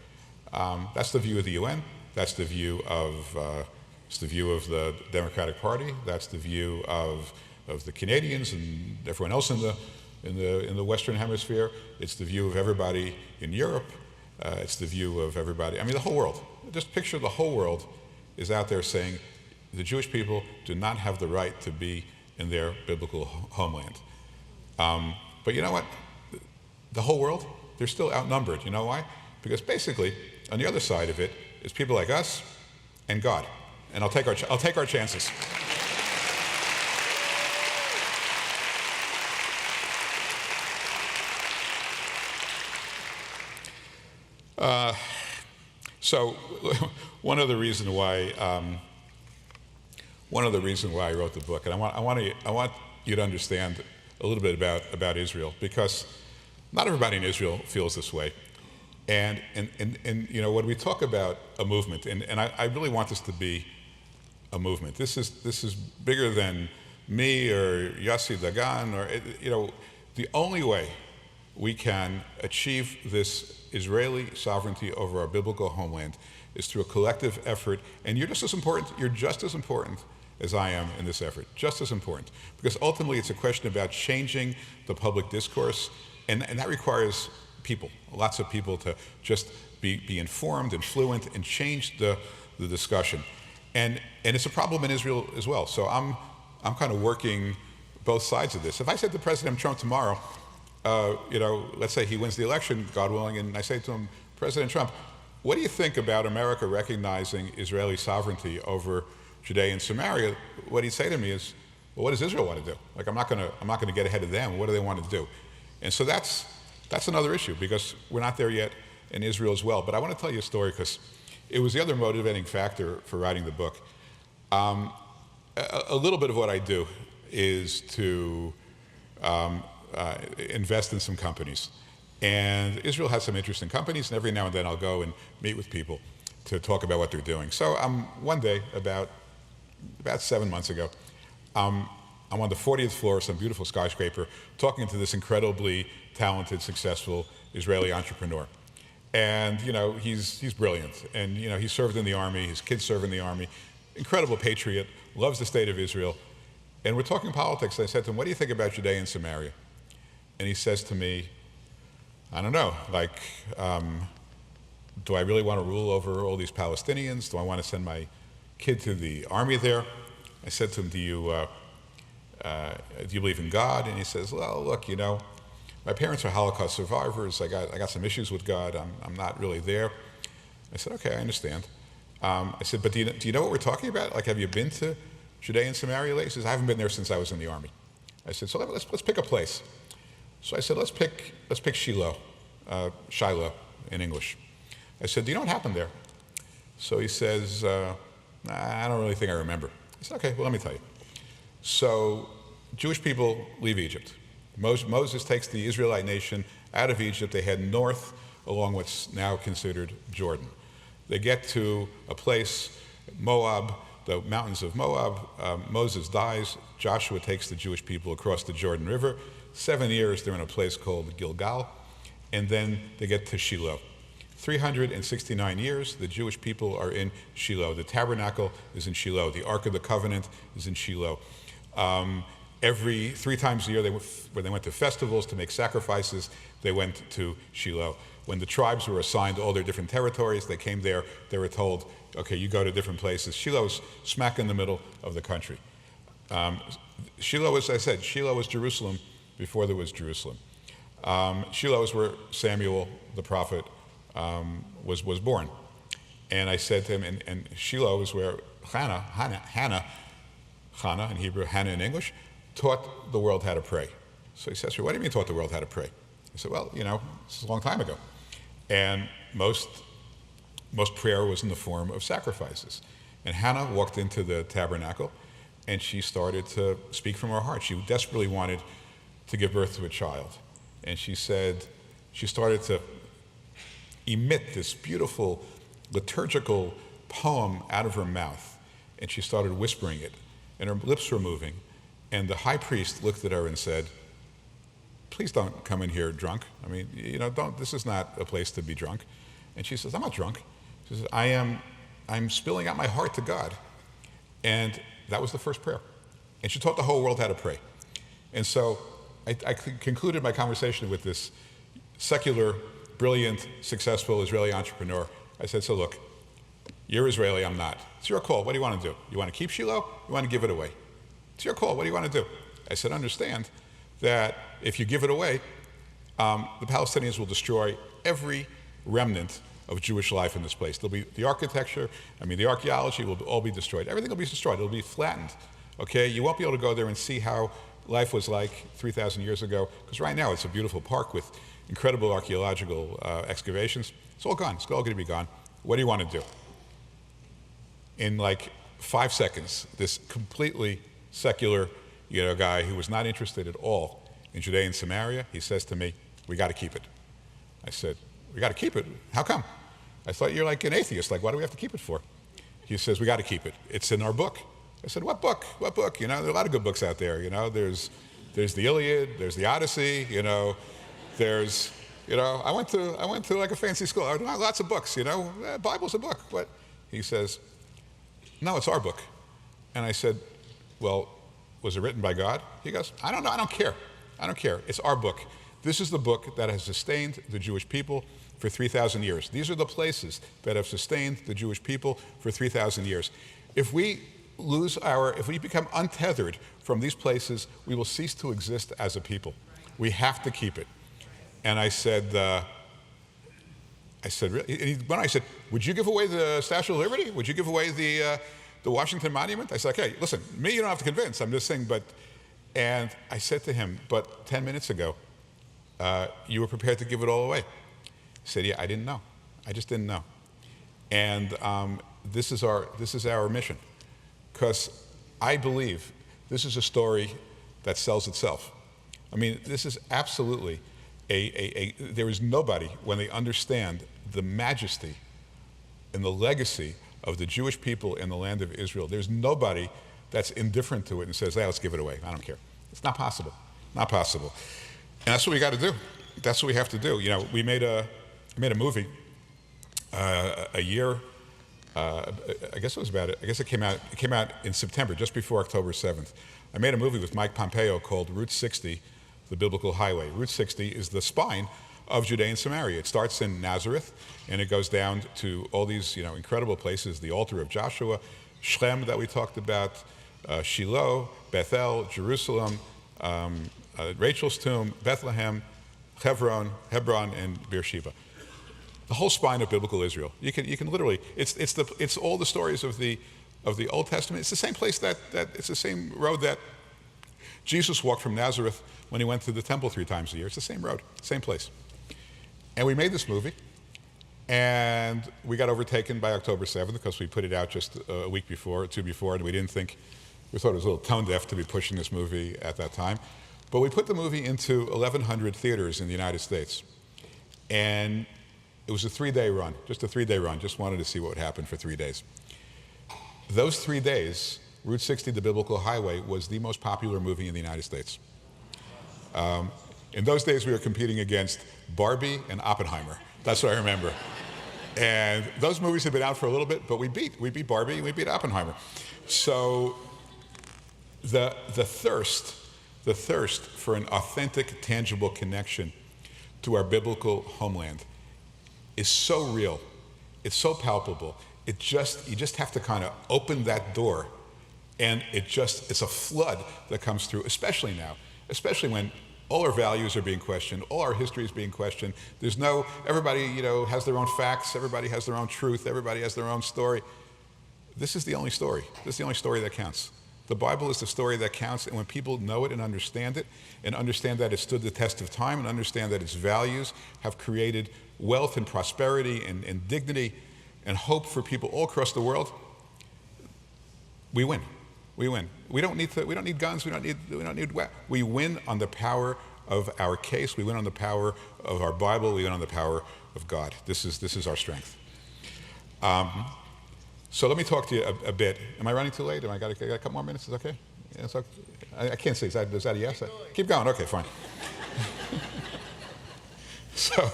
That's the view of the UN. That's the view of the Democratic Party. That's the view of the Canadians and everyone else in the Western Hemisphere. It's the view of everybody in Europe. It's the view of everybody. I mean, the whole world. Just picture the whole world is out there saying the Jewish people do not have the right to be in their biblical homeland. But you know what? The whole world, they're still outnumbered. You know why? Because basically, on the other side of it is people like us and God. And I'll take our chances. So one of the reasons why I wrote the book, and I want you to understand a little bit about Israel, because not everybody in Israel feels this way. And you know, when we talk about a movement, and I really want this to be a movement. This is bigger than me or Yossi Dagan, or you know, the only way we can achieve this Israeli sovereignty over our biblical homeland is through a collective effort. And you're just as important as I am in this effort, just as important. Because ultimately it's a question about changing the public discourse, and that requires people, lots of people, to just be informed and fluent and change the discussion. And it's a problem in Israel as well. So I'm kind of working both sides of this. If I said to President Trump tomorrow, you know, let's say he wins the election, God willing, and I say to him, President Trump, what do you think about America recognizing Israeli sovereignty over Judea and Samaria? What he'd say to me is, well, what does Israel want to do? Like, I'm not going to get ahead of them. What do they want to do? And so that's another issue, because we're not there yet in Israel as well. But I want to tell you a story, because it was the other motivating factor for writing the book. A little bit of what I do is to invest in some companies. And Israel has some interesting companies, and every now and then I'll go and meet with people to talk about what they're doing. So one day, about 7 months ago, I'm on the 40th floor of some beautiful skyscraper talking to this incredibly talented, successful Israeli entrepreneur. And you know, he's brilliant. And you know, he served in the army, his kids serve in the army, incredible patriot, loves the state of Israel. And we're talking politics. I said to him, what do you think about Judea and Samaria? And he says to me, I don't know, like, do I really want to rule over all these Palestinians? Do I want to send my kid to the army there? I said to him, do you believe in God? And he says, well, look, you know, my parents are Holocaust survivors. I got some issues with God. I'm not really there. I said, okay, I understand. I said, but do you know what we're talking about? Like, have you been to Judea and Samaria lately? He says, I haven't been there since I was in the army. I said, so let's pick a place. So I said, let's pick Shiloh in English. I said, do you know what happened there? So he says, I don't really think I remember. I said, okay, well, let me tell you. So Jewish people leave Egypt. Moses takes the Israelite nation out of Egypt. They head north along what's now considered Jordan. They get to a place, Moab, the mountains of Moab. Moses dies. Joshua takes the Jewish people across the Jordan River. 7 years, they're in a place called Gilgal, and then they get to Shiloh. 369 years, the Jewish people are in Shiloh. The tabernacle is in Shiloh. The Ark of the Covenant is in Shiloh. Every 3 times a year, when they went to festivals to make sacrifices, they went to Shiloh. When the tribes were assigned all their different territories, they came there, they were told, okay, you go to different places. Shiloh is smack in the middle of the country. Shiloh, as I said, Shiloh was Jerusalem before there was Jerusalem. Shiloh is where Samuel, the prophet, was born. And I said to him, and Shiloh is where Hannah Chana in Hebrew, Hannah in English, taught the world how to pray. So he says to her, what do you mean taught the world how to pray? I said, well, this is a long time ago. And most prayer was in the form of sacrifices. And Hannah walked into the tabernacle and she started to speak from her heart. She desperately wanted to give birth to a child. And she said, she started to emit this beautiful liturgical poem out of her mouth. And she started whispering it. And her lips were moving. And the high priest looked at her and said, please don't come in here drunk. I mean, this is not a place to be drunk. And she says, I'm not drunk. She says, I'm spilling out my heart to God. And that was the first prayer. And she taught the whole world how to pray. And so I concluded my conversation with this secular, brilliant, successful Israeli entrepreneur. I said, so look, you're Israeli, I'm not. It's your call. What do you want to do? You want to keep Shiloh? You want to give it away? It's your call. What do you want to do? I said, understand that if you give it away, the Palestinians will destroy every remnant of Jewish life in this place. There'll be the architecture, the archaeology will all be destroyed. Everything will be destroyed. It'll be flattened, okay? You won't be able to go there and see how life was like 3,000 years ago, because right now it's a beautiful park with incredible archaeological excavations. It's all gone. It's all going to be gone. What do you want to do? In like 5 seconds, this completely secular guy who was not interested at all in Judea and Samaria, he says to me, we got to keep it. I said, we got to keep it? How come? I thought you're like an atheist. Like, why do we have to keep it for? He says, we got to keep it. It's in our book. I said, what book? What book? There are a lot of good books out there. There's the Iliad, there's the Odyssey, there's, I went to like a fancy school. Lots of books, Bible's a book. What? He says, no, it's our book. And I said, well, was it written by God? He goes, I don't know, I don't care. I don't care. It's our book. This is the book that has sustained the Jewish people for 3,000 years. These are the places that have sustained the Jewish people for 3,000 years. If we become untethered from these places, we will cease to exist as a people. We have to keep it. And I said, when I said, would you give away the Statue of Liberty? Would you give away the Washington Monument? I said, okay, listen, me you don't have to convince. I'm just saying, and I said to him, but 10 minutes ago, you were prepared to give it all away. He said, yeah, I didn't know. I just didn't know. And this is our mission, because I believe this is a story that sells itself. This is absolutely there is nobody, when they understand the majesty and the legacy of the Jewish people in the land of Israel, there's nobody that's indifferent to it and says, hey, let's give it away. I don't care. It's not possible. Not possible. And that's what we got to do. That's what we have to do. We made a movie a year. I guess it came out in September, just before October 7th. I made a movie with Mike Pompeo called Route 60, the Biblical Highway. Route 60 is the spine of Judea and Samaria. It starts in Nazareth, and it goes down to all these incredible places, the altar of Joshua, Shem that we talked about, Shiloh, Bethel, Jerusalem, Rachel's tomb, Bethlehem, Hebron, and Beersheba. The whole spine of biblical Israel. You can literally, it's all the stories of the Old Testament. It's the same place it's the same road that Jesus walked from Nazareth when he went to the temple 3 times a year. It's the same road, same place. And we made this movie, and we got overtaken by October 7th because we put it out just a week before, 2 before, and we thought it was a little tone deaf to be pushing this movie at that time. But we put the movie into 1,100 theaters in the United States. And it was a 3-day run, just a 3-day run. Just wanted to see what would happen for 3 days. Those 3 days, Route 60, the Biblical Highway, was the most popular movie in the United States. In those days, we were competing against Barbie and Oppenheimer. That's what I remember. And those movies had been out for a little bit, but we beat Barbie and we beat Oppenheimer. So the thirst for an authentic, tangible connection to our biblical homeland is so real. It's so palpable. You just have to kind of open that door, and it's a flood that comes through, especially now, especially when all our values are being questioned, all our history is being questioned. Everybody, has their own facts, everybody has their own truth, everybody has their own story. This is the only story. This is the only story that counts. The Bible is the story that counts, and when people know it and understand that it stood the test of time, and understand that its values have created wealth and prosperity and dignity and hope for people all across the world, we win. We win. We don't need guns. We don't need weapons. We win on the power of our case. We win on the power of our Bible. We win on the power of God. This is our strength. So let me talk to you a bit. Am I running too late? I got a couple more minutes? Is that okay? Yeah, it's okay. I can't see. Is that a yes? Keep going. Okay, fine. So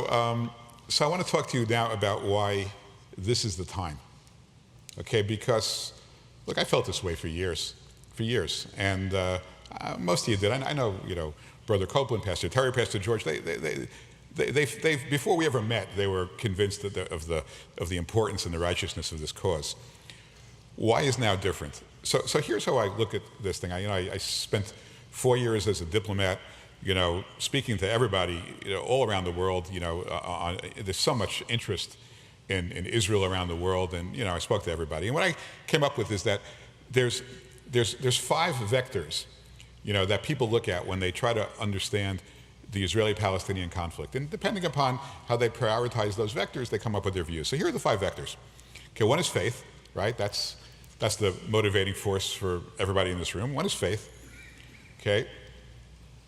I want to talk to you now about why this is the time. Okay, because look, I felt this way for years, and most of you did. I know, Brother Copeland, Pastor Terry, Pastor George. They before we ever met, they were convinced of the importance and the righteousness of this cause. Why is now different? So here's how I look at this thing. I spent 4 years as a diplomat, speaking to everybody, all around the world. There's so much interest in Israel around the world, and I spoke to everybody. And what I came up with is that there's 5 vectors, that people look at when they try to understand the Israeli-Palestinian conflict. And depending upon how they prioritize those vectors, they come up with their views. So here are the 5 vectors. Okay, one is faith, right? That's the motivating force for everybody in this room. One is faith. Okay,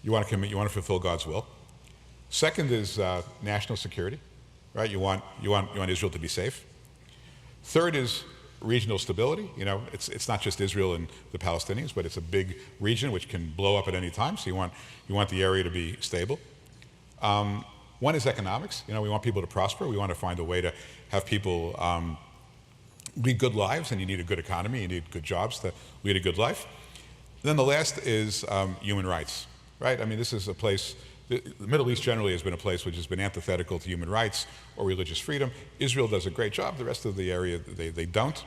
you want to commit, you want to fulfill God's will. Second is national security, right? You want Israel to be safe. Third is regional stability. It's not just Israel and the Palestinians, but it's a big region which can blow up at any time. So you want the area to be stable. One is economics. We want people to prosper. We want to find a way to have people lead good lives, and you need a good economy. You need good jobs to lead a good life. And then the last is human rights, right? This is a place. The Middle East generally has been a place which has been antithetical to human rights or religious freedom. Israel does a great job. The rest of the area, they don't.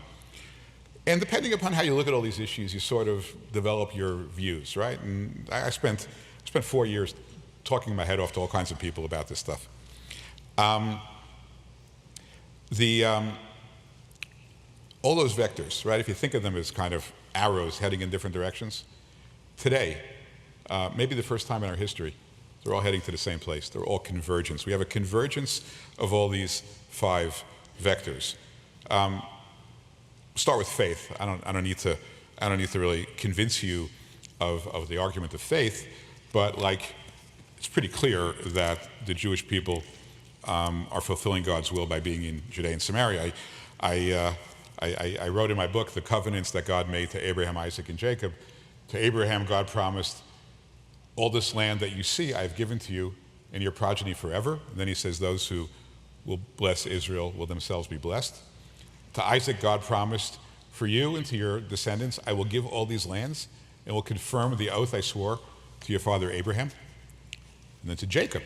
And depending upon how you look at all these issues, you sort of develop your views, right? And I spent 4 years talking my head off to all kinds of people about this stuff. All those vectors, right? If you think of them as kind of arrows heading in different directions, today, maybe the first time in our history, they're all heading to the same place. They're all convergence. We have a convergence of all these 5 vectors. Start with faith. I don't need to really convince you of the argument of faith, but it's pretty clear that the Jewish people are fulfilling God's will by being in Judea and Samaria. I wrote in my book the covenants that God made to Abraham, Isaac, and Jacob. To Abraham, God promised, all this land that you see, I've given to you and your progeny forever. And then he says, those who will bless Israel will themselves be blessed. To Isaac, God promised, for you and to your descendants, I will give all these lands and will confirm the oath I swore to your father Abraham. And then to Jacob,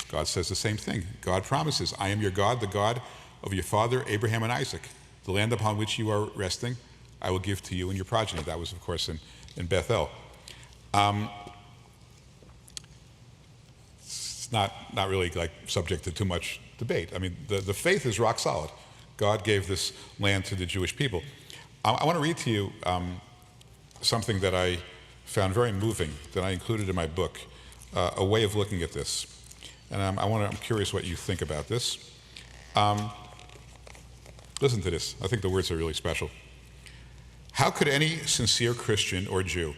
God says the same thing. God promises, I am your God, the God of your father Abraham and Isaac. The land upon which you are resting, I will give to you and your progeny. That was, of course, in Bethel. It's not really subject to too much debate. The faith is rock solid. God gave this land to the Jewish people. I want to read to you something that I found very moving that I included in my book, a way of looking at this. And I'm curious what you think about this. Listen to this. I think the words are really special. How could any sincere Christian or Jew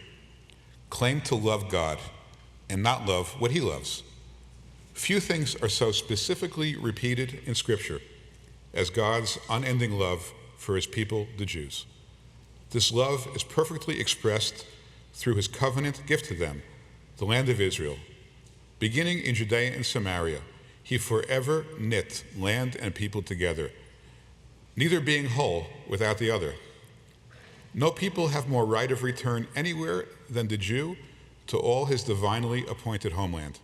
claim to love God and not love what he loves? Few things are so specifically repeated in Scripture as God's unending love for his people, the Jews. This love is perfectly expressed through his covenant gift to them, the land of Israel. Beginning in Judea and Samaria, he forever knit land and people together, neither being whole without the other. No people have more right of return anywhere than the Jew to all his divinely appointed homeland.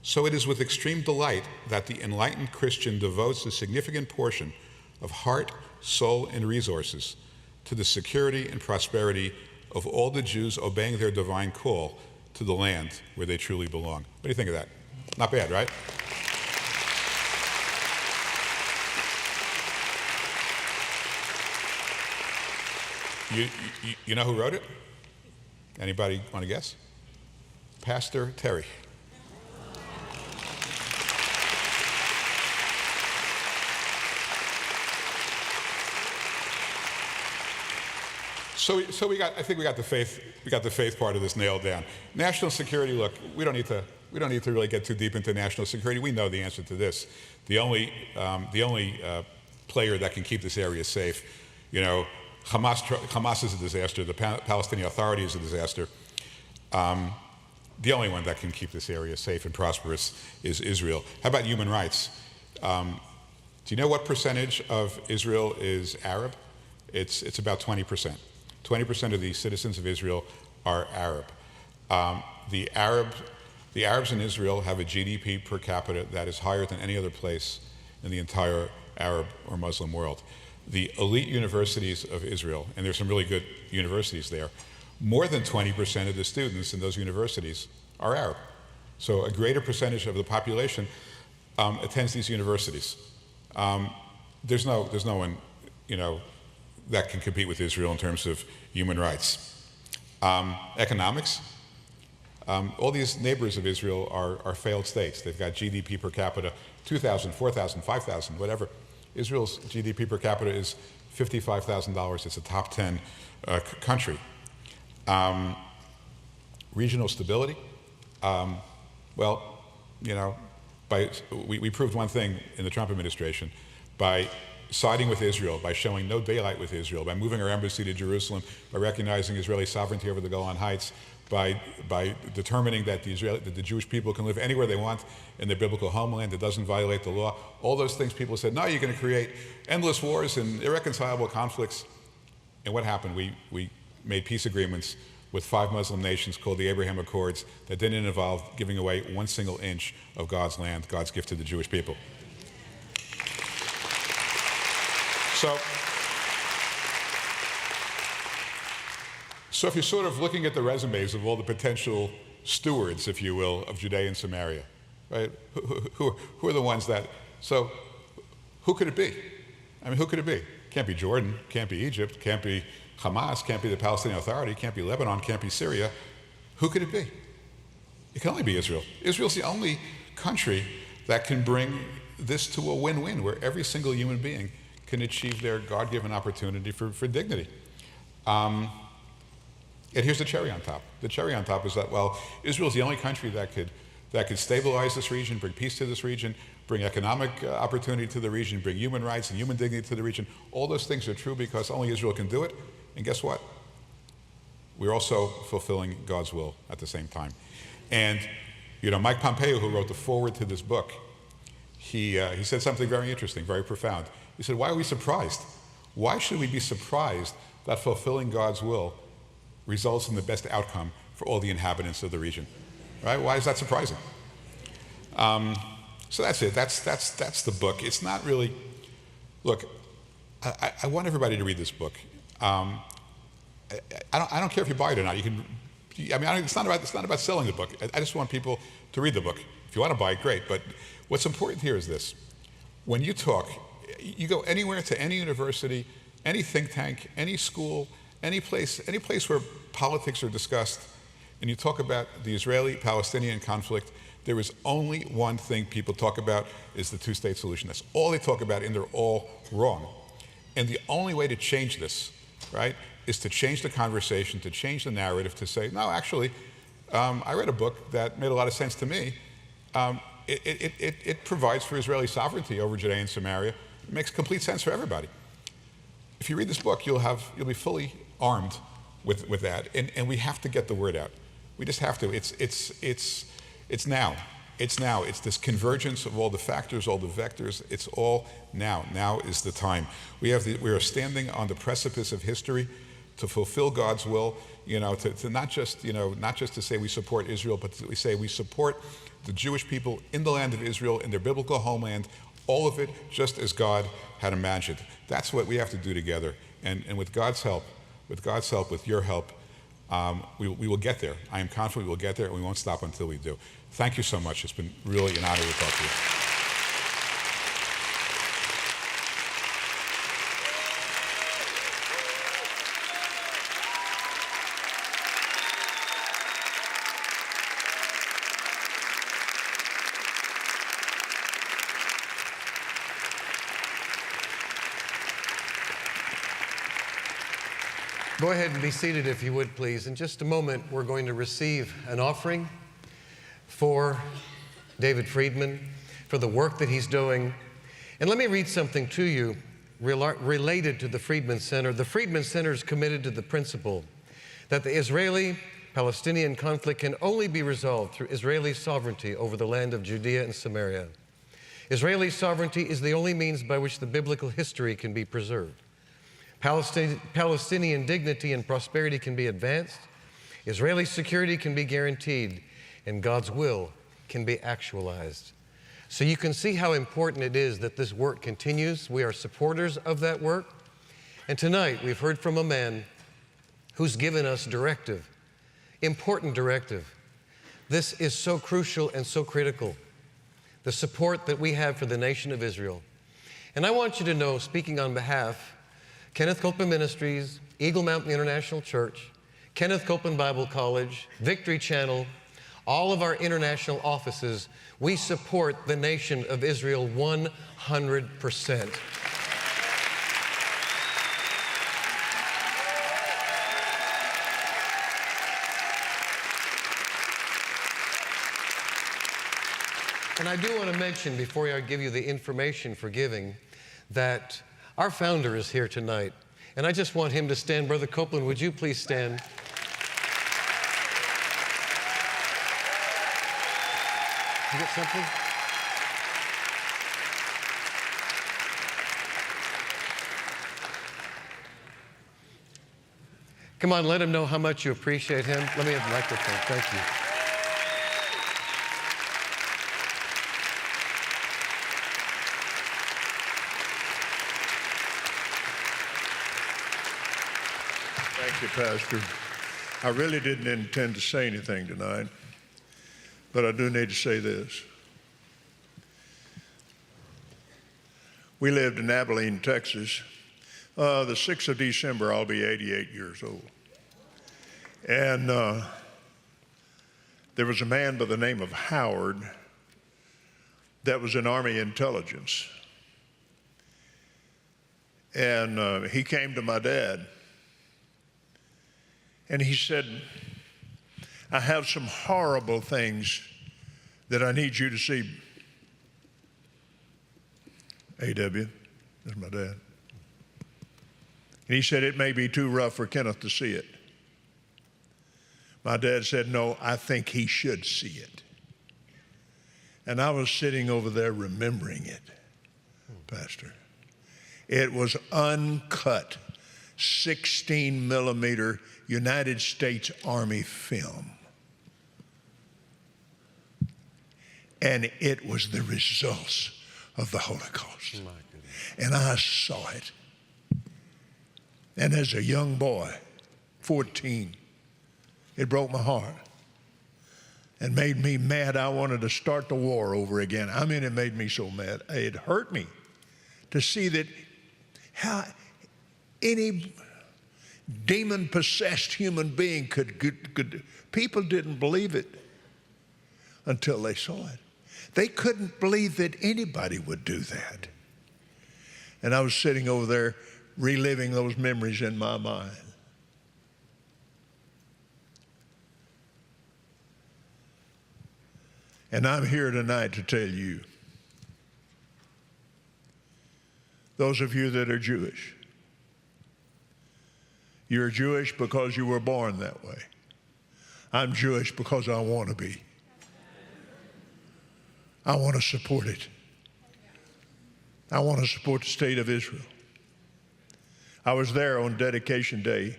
So it is with extreme delight that the enlightened Christian devotes a significant portion of heart, soul, and resources to the security and prosperity of all the Jews obeying their divine call to the land where they truly belong. What do you think of that? Not bad, right? You know who wrote it? Anybody want to guess? Pastor Terry. So I think we got the faith part of this nailed down. National security. Look, we don't need to really get too deep into national security. We know the answer to this. The only player that can keep this area safe, Hamas is a disaster. The Palestinian Authority is a disaster. The only one that can keep this area safe and prosperous is Israel. How about human rights? Do you know what percentage of Israel is Arab? It's about 20%. 20% of the citizens of Israel are Arab. The Arabs in Israel have a GDP per capita that is higher than any other place in the entire Arab or Muslim world. The elite universities of Israel, and there's some really good universities there, more than 20% of the students in those universities are Arab. So a greater percentage of the population attends these universities. There's no one, that can compete with Israel in terms of human rights. Economics. All these neighbors of Israel are failed states. They've got GDP per capita 2,000, 4,000, 5,000, whatever. Israel's GDP per capita is $55,000. It's a top 10 country. Regional stability. We proved one thing in the Trump administration by siding with Israel, by showing no daylight with Israel, by moving our embassy to Jerusalem, by recognizing Israeli sovereignty over the Golan Heights, by determining that the Jewish people can live anywhere they want in their biblical homeland that doesn't violate the law. All those things people said, no, you're going to create endless wars and irreconcilable conflicts. And what happened? We made peace agreements with 5 Muslim nations called the Abraham Accords that didn't involve giving away 1 single inch of God's land, God's gift to the Jewish people. So if you're sort of looking at the resumes of all the potential stewards, if you will, of Judea and Samaria, right? Who are the ones that, so who could it be? I mean, who could it be? Can't be Jordan, can't be Egypt, can't be Hamas, can't be the Palestinian Authority, can't be Lebanon, can't be Syria. Who could it be? It can only be Israel. Israel's the only country that can bring this to a win-win, where every single human being can achieve their God-given opportunity for dignity. And here's the cherry on top. The cherry on top is that, well, Israel's the only country that could stabilize this region, bring peace to this region, bring economic opportunity to the region, bring human rights and human dignity to the region. All those things are true because only Israel can do it. And guess what? We're also fulfilling God's will at the same time. And, Mike Pompeo, who wrote the foreword to this book, he said something very interesting, very profound. He said, why are we surprised? Why should we be surprised that fulfilling God's will results in the best outcome for all the inhabitants of the region? Right? Why is that surprising? So that's it. That's the book. It's not really. Look, I want everybody to read this book. I don't care if you buy it or not. You can. It's not about selling the book. I just want people to read the book. If you want to buy it, great. But what's important here is this: when you talk, you go anywhere to any university, any think tank, any school, any place where politics are discussed, and you talk about the Israeli-Palestinian conflict, there is only one thing people talk about is the two-state solution. That's all they talk about, and they're all wrong. And the only way to change this, right, is to change the conversation, to change the narrative, to say, no, actually, I read a book that made a lot of sense to me. It provides for Israeli sovereignty over Judea and Samaria. It makes complete sense for everybody. If you read this book, you'll be fully armed with that, and we have to get the word out. We just have to. It's now. It's now. It's this convergence of all the factors, all the vectors. It's all now. Now is the time. We are standing on the precipice of history to fulfill God's will. To not just to say we support Israel, but we say we support the Jewish people in the land of Israel, in their biblical homeland. All of it, just as God had imagined. That's what we have to do together. And with God's help, with your help, we will get there. I am confident we will get there, and we won't stop until we do. Thank you so much. It's been really an honor to talk to you. Go ahead and be seated if you would, please. In just a moment, we're going to receive an offering for David Friedman, for the work that he's doing. And let me read something to you related to the Friedman Center. The Friedman Center is committed to the principle that the Israeli-Palestinian conflict can only be resolved through Israeli sovereignty over the land of Judea and Samaria. Israeli sovereignty is the only means by which the biblical history can be preserved. Palestinian dignity and prosperity can be advanced, Israeli security can be guaranteed, and God's will can be actualized. So you can see how important it is that this work continues. We are supporters of that work. And tonight we've heard from a man who's given us directive, important directive. This is so crucial and so critical, the support that we have for the nation of Israel. And I want you to know, speaking on behalf Kenneth Copeland Ministries, Eagle Mountain International Church, Kenneth Copeland Bible College, Victory Channel, all of our international offices, we support the nation of Israel 100%. And I do want to mention, before I give you the information for giving, that our founder is here tonight, and I just want him to stand. Brother Copeland, would you please stand? You get something? Come on, let him know how much you appreciate him. Let me have the microphone. Thank you. Thank you, Pastor. I really didn't intend to say anything tonight, but I do need to say this. We lived in Abilene, Texas. The 6th of December, I'll be 88 years old. And there was a man by the name of Howard that was in Army intelligence. And he came to my dad. And he said, I have some horrible things that I need you to see. A.W., that's my dad. And he said, it may be too rough for Kenneth to see it. My dad said, no, I think he should see it. And I was sitting over there remembering it, Pastor. It was uncut, 16 millimeter United States Army film. And it was the results of the Holocaust. And I saw it. And as a young boy, 14, it broke my heart and made me mad. I wanted to start the war over again. I mean, it made me so mad. It hurt me to see that how any demon-possessed human being could, people didn't believe it until they saw it. They couldn't believe that anybody would do that. And I was sitting over there reliving those memories in my mind. And I'm here tonight to tell you, those of you that are Jewish, you're Jewish because you were born that way. I'm Jewish because I want to be. I want to support it. I want to support the state of Israel. I was there on dedication day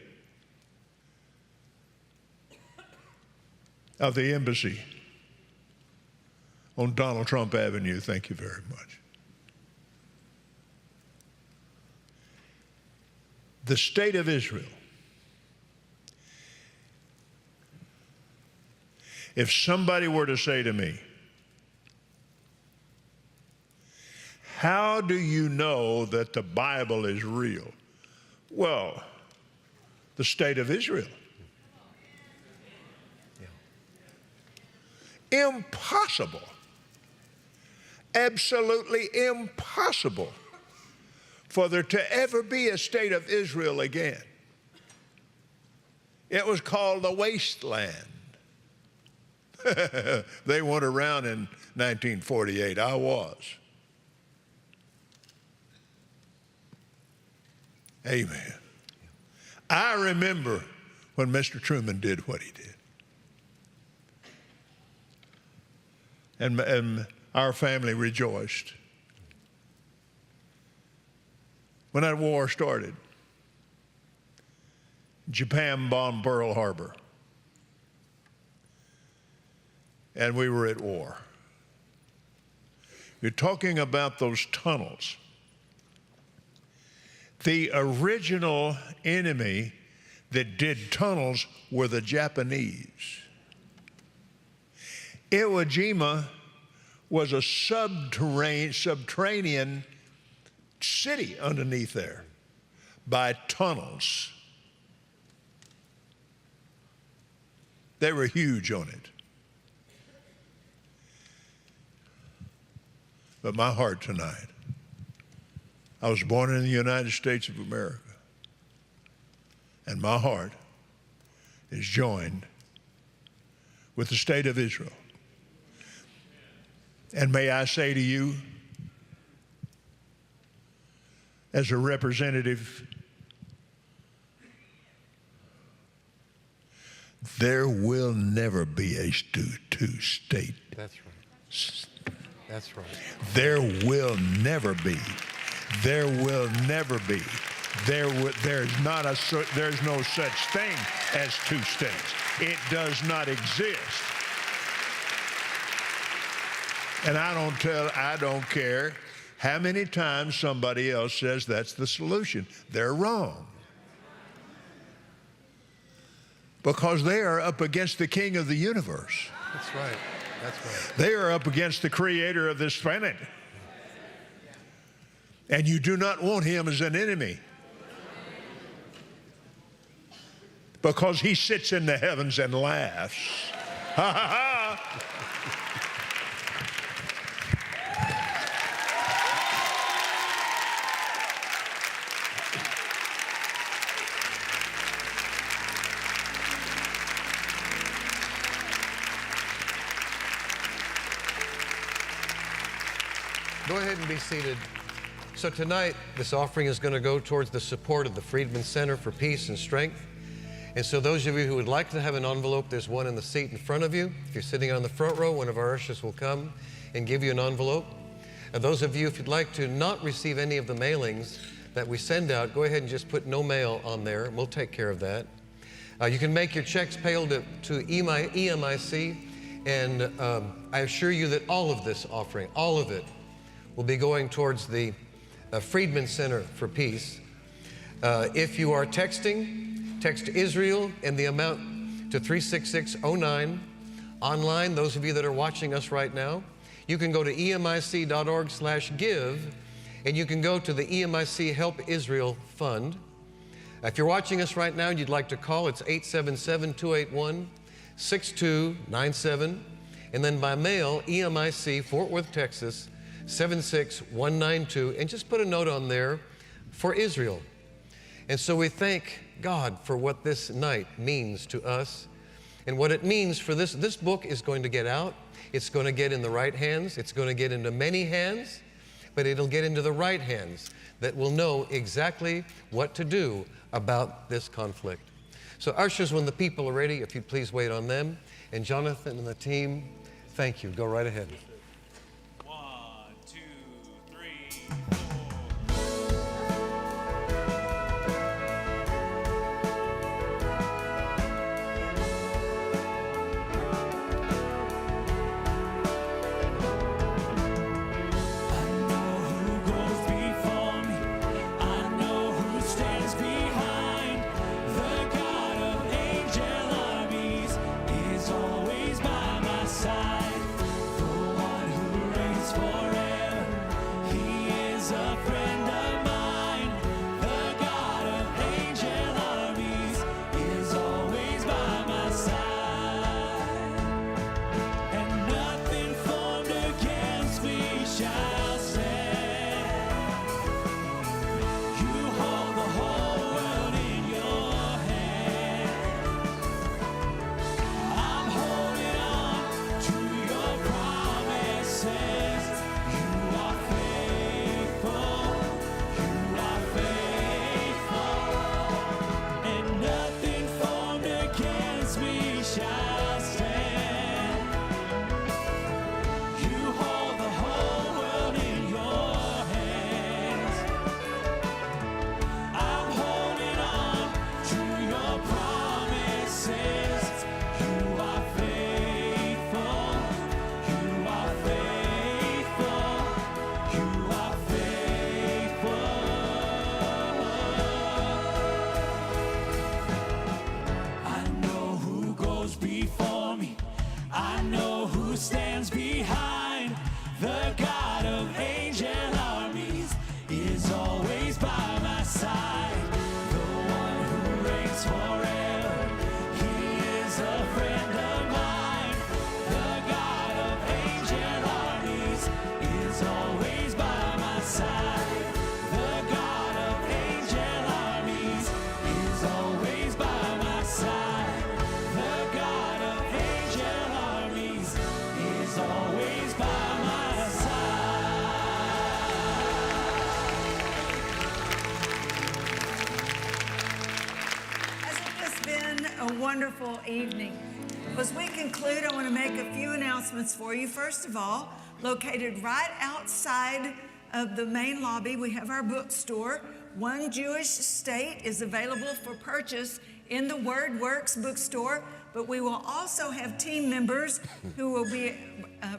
of the embassy on Donald Trump Avenue. Thank you very much. The state of Israel, if somebody were to say to me, how do you know that the Bible is real? Well, the state of Israel. Yeah. Impossible. Absolutely impossible for there to ever be a state of Israel again. It was called the wasteland. They weren't around in 1948. I was. Amen. I remember when Mr. Truman did what he did. And our family rejoiced. When that war started, Japan bombed Pearl Harbor. And we were at war. You're talking about those tunnels. The original enemy that did tunnels were the Japanese. Iwo Jima was a subterranean city underneath there by tunnels. They were huge on it. But my heart tonight, I was born in the United States of America, and my heart is joined with the state of Israel. And may I say to you, as a representative, there will never be a two-state. That's right. That's right. There will never be. There will never be. There's no such thing as two states. It does not exist. And I don't care how many times somebody else says that's the solution. They're wrong. Because they are up against the king of the universe. That's right. That's right. They are up against the creator of this planet. And you do not want him as an enemy. Because he sits in the heavens and laughs. Ha ha ha! Go ahead and be seated. So tonight, this offering is going to go towards the support of the Friedman Center for Peace and Strength. And so those of you who would like to have an envelope, there's one in the seat in front of you. If you're sitting on the front row, one of our ushers will come and give you an envelope. And those of you, if you'd like to not receive any of the mailings that we send out, go ahead and just put no mail on there, and we'll take care of that. You can make your checks payable to EMIC, and I assure you that all of this offering, all of it, will be going towards the Friedman Center for Peace. If you are texting, text Israel and the amount to 36609. Online, those of you that are watching us right now, you can go to emic.org/give, and you can go to the EMIC Help Israel Fund. If you're watching us right now and you'd like to call, it's 877-281-6297. And then by mail, EMIC, Fort Worth, Texas, 76192, and just put a note on there for Israel. And so we thank God for what this night means to us and what it means for this. This book is going to get out. It's going to get in the right hands. It's going to get into many hands, but it'll get into the right hands that will know exactly what to do about this conflict. So ushers, when the people are ready, if you'd please wait on them. And Jonathan and the team, thank you. Go right ahead. 1, 2, 3, 4. wonderful evening. As we conclude, I want to make a few announcements for you. First of all, located right outside of the main lobby, we have our bookstore. One Jewish State is available for purchase in the Word Works bookstore, but we will also have team members who will be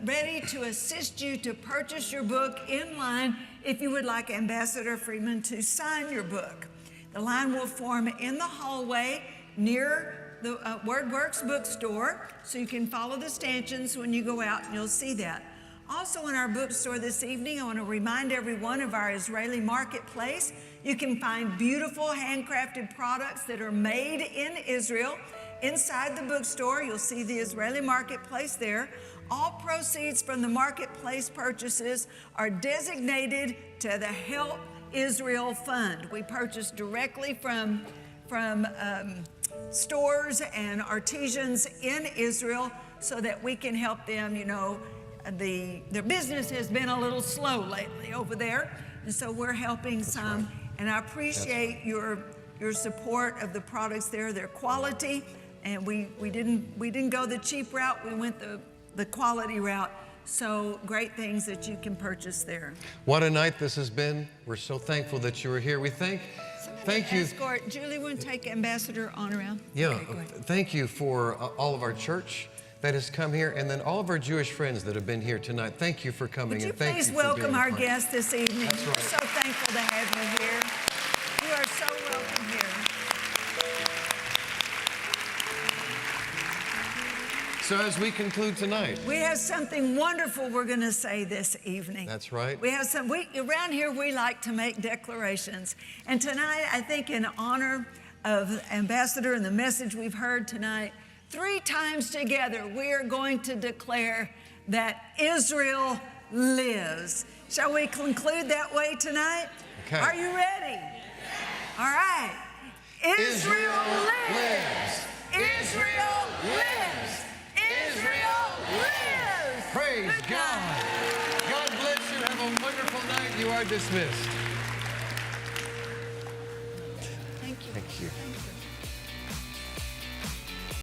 ready to assist you to purchase your book in line if you would like Ambassador Friedman to sign your book. The line will form in the hallway near the Word Works bookstore, so you can follow the stanchions when you go out and you'll see that. Also in our bookstore this evening, I want to remind everyone of our Israeli marketplace. You can find beautiful handcrafted products that are made in Israel. Inside the bookstore, you'll see the Israeli marketplace there. All proceeds from the marketplace purchases are designated to the Help Israel Fund. We purchase directly from stores and artisans in Israel so that we can help them. You know, their business has been a little slow lately over there, and so we're helping some. Right. And I appreciate your support of the products there, their quality. And we didn't go the cheap route. We went the quality route. So great things that you can purchase there. What a night this has been. We're so thankful that you were here. We thank you. Escort. Julie, want to take Ambassador on around? Yeah, okay, thank you for all of our church that has come here, and then all of our Jewish friends that have been here tonight. Thank you for coming. Would you and thank please you for welcome being our a part. guest this evening? That's right. We're so thankful to have you here. You are so welcome here. So as we conclude tonight, we have something wonderful we're going to say this evening. That's right. We have around here we like to make declarations. And tonight, I think in honor of Ambassador and the message we've heard tonight, 3 times together we are going to declare that Israel lives. Shall we conclude that way tonight? Okay. Are you ready? All right. Israel lives. Israel lives. Israel lives! Praise God. God bless you. Have a wonderful night. You are dismissed. Thank you. Thank you.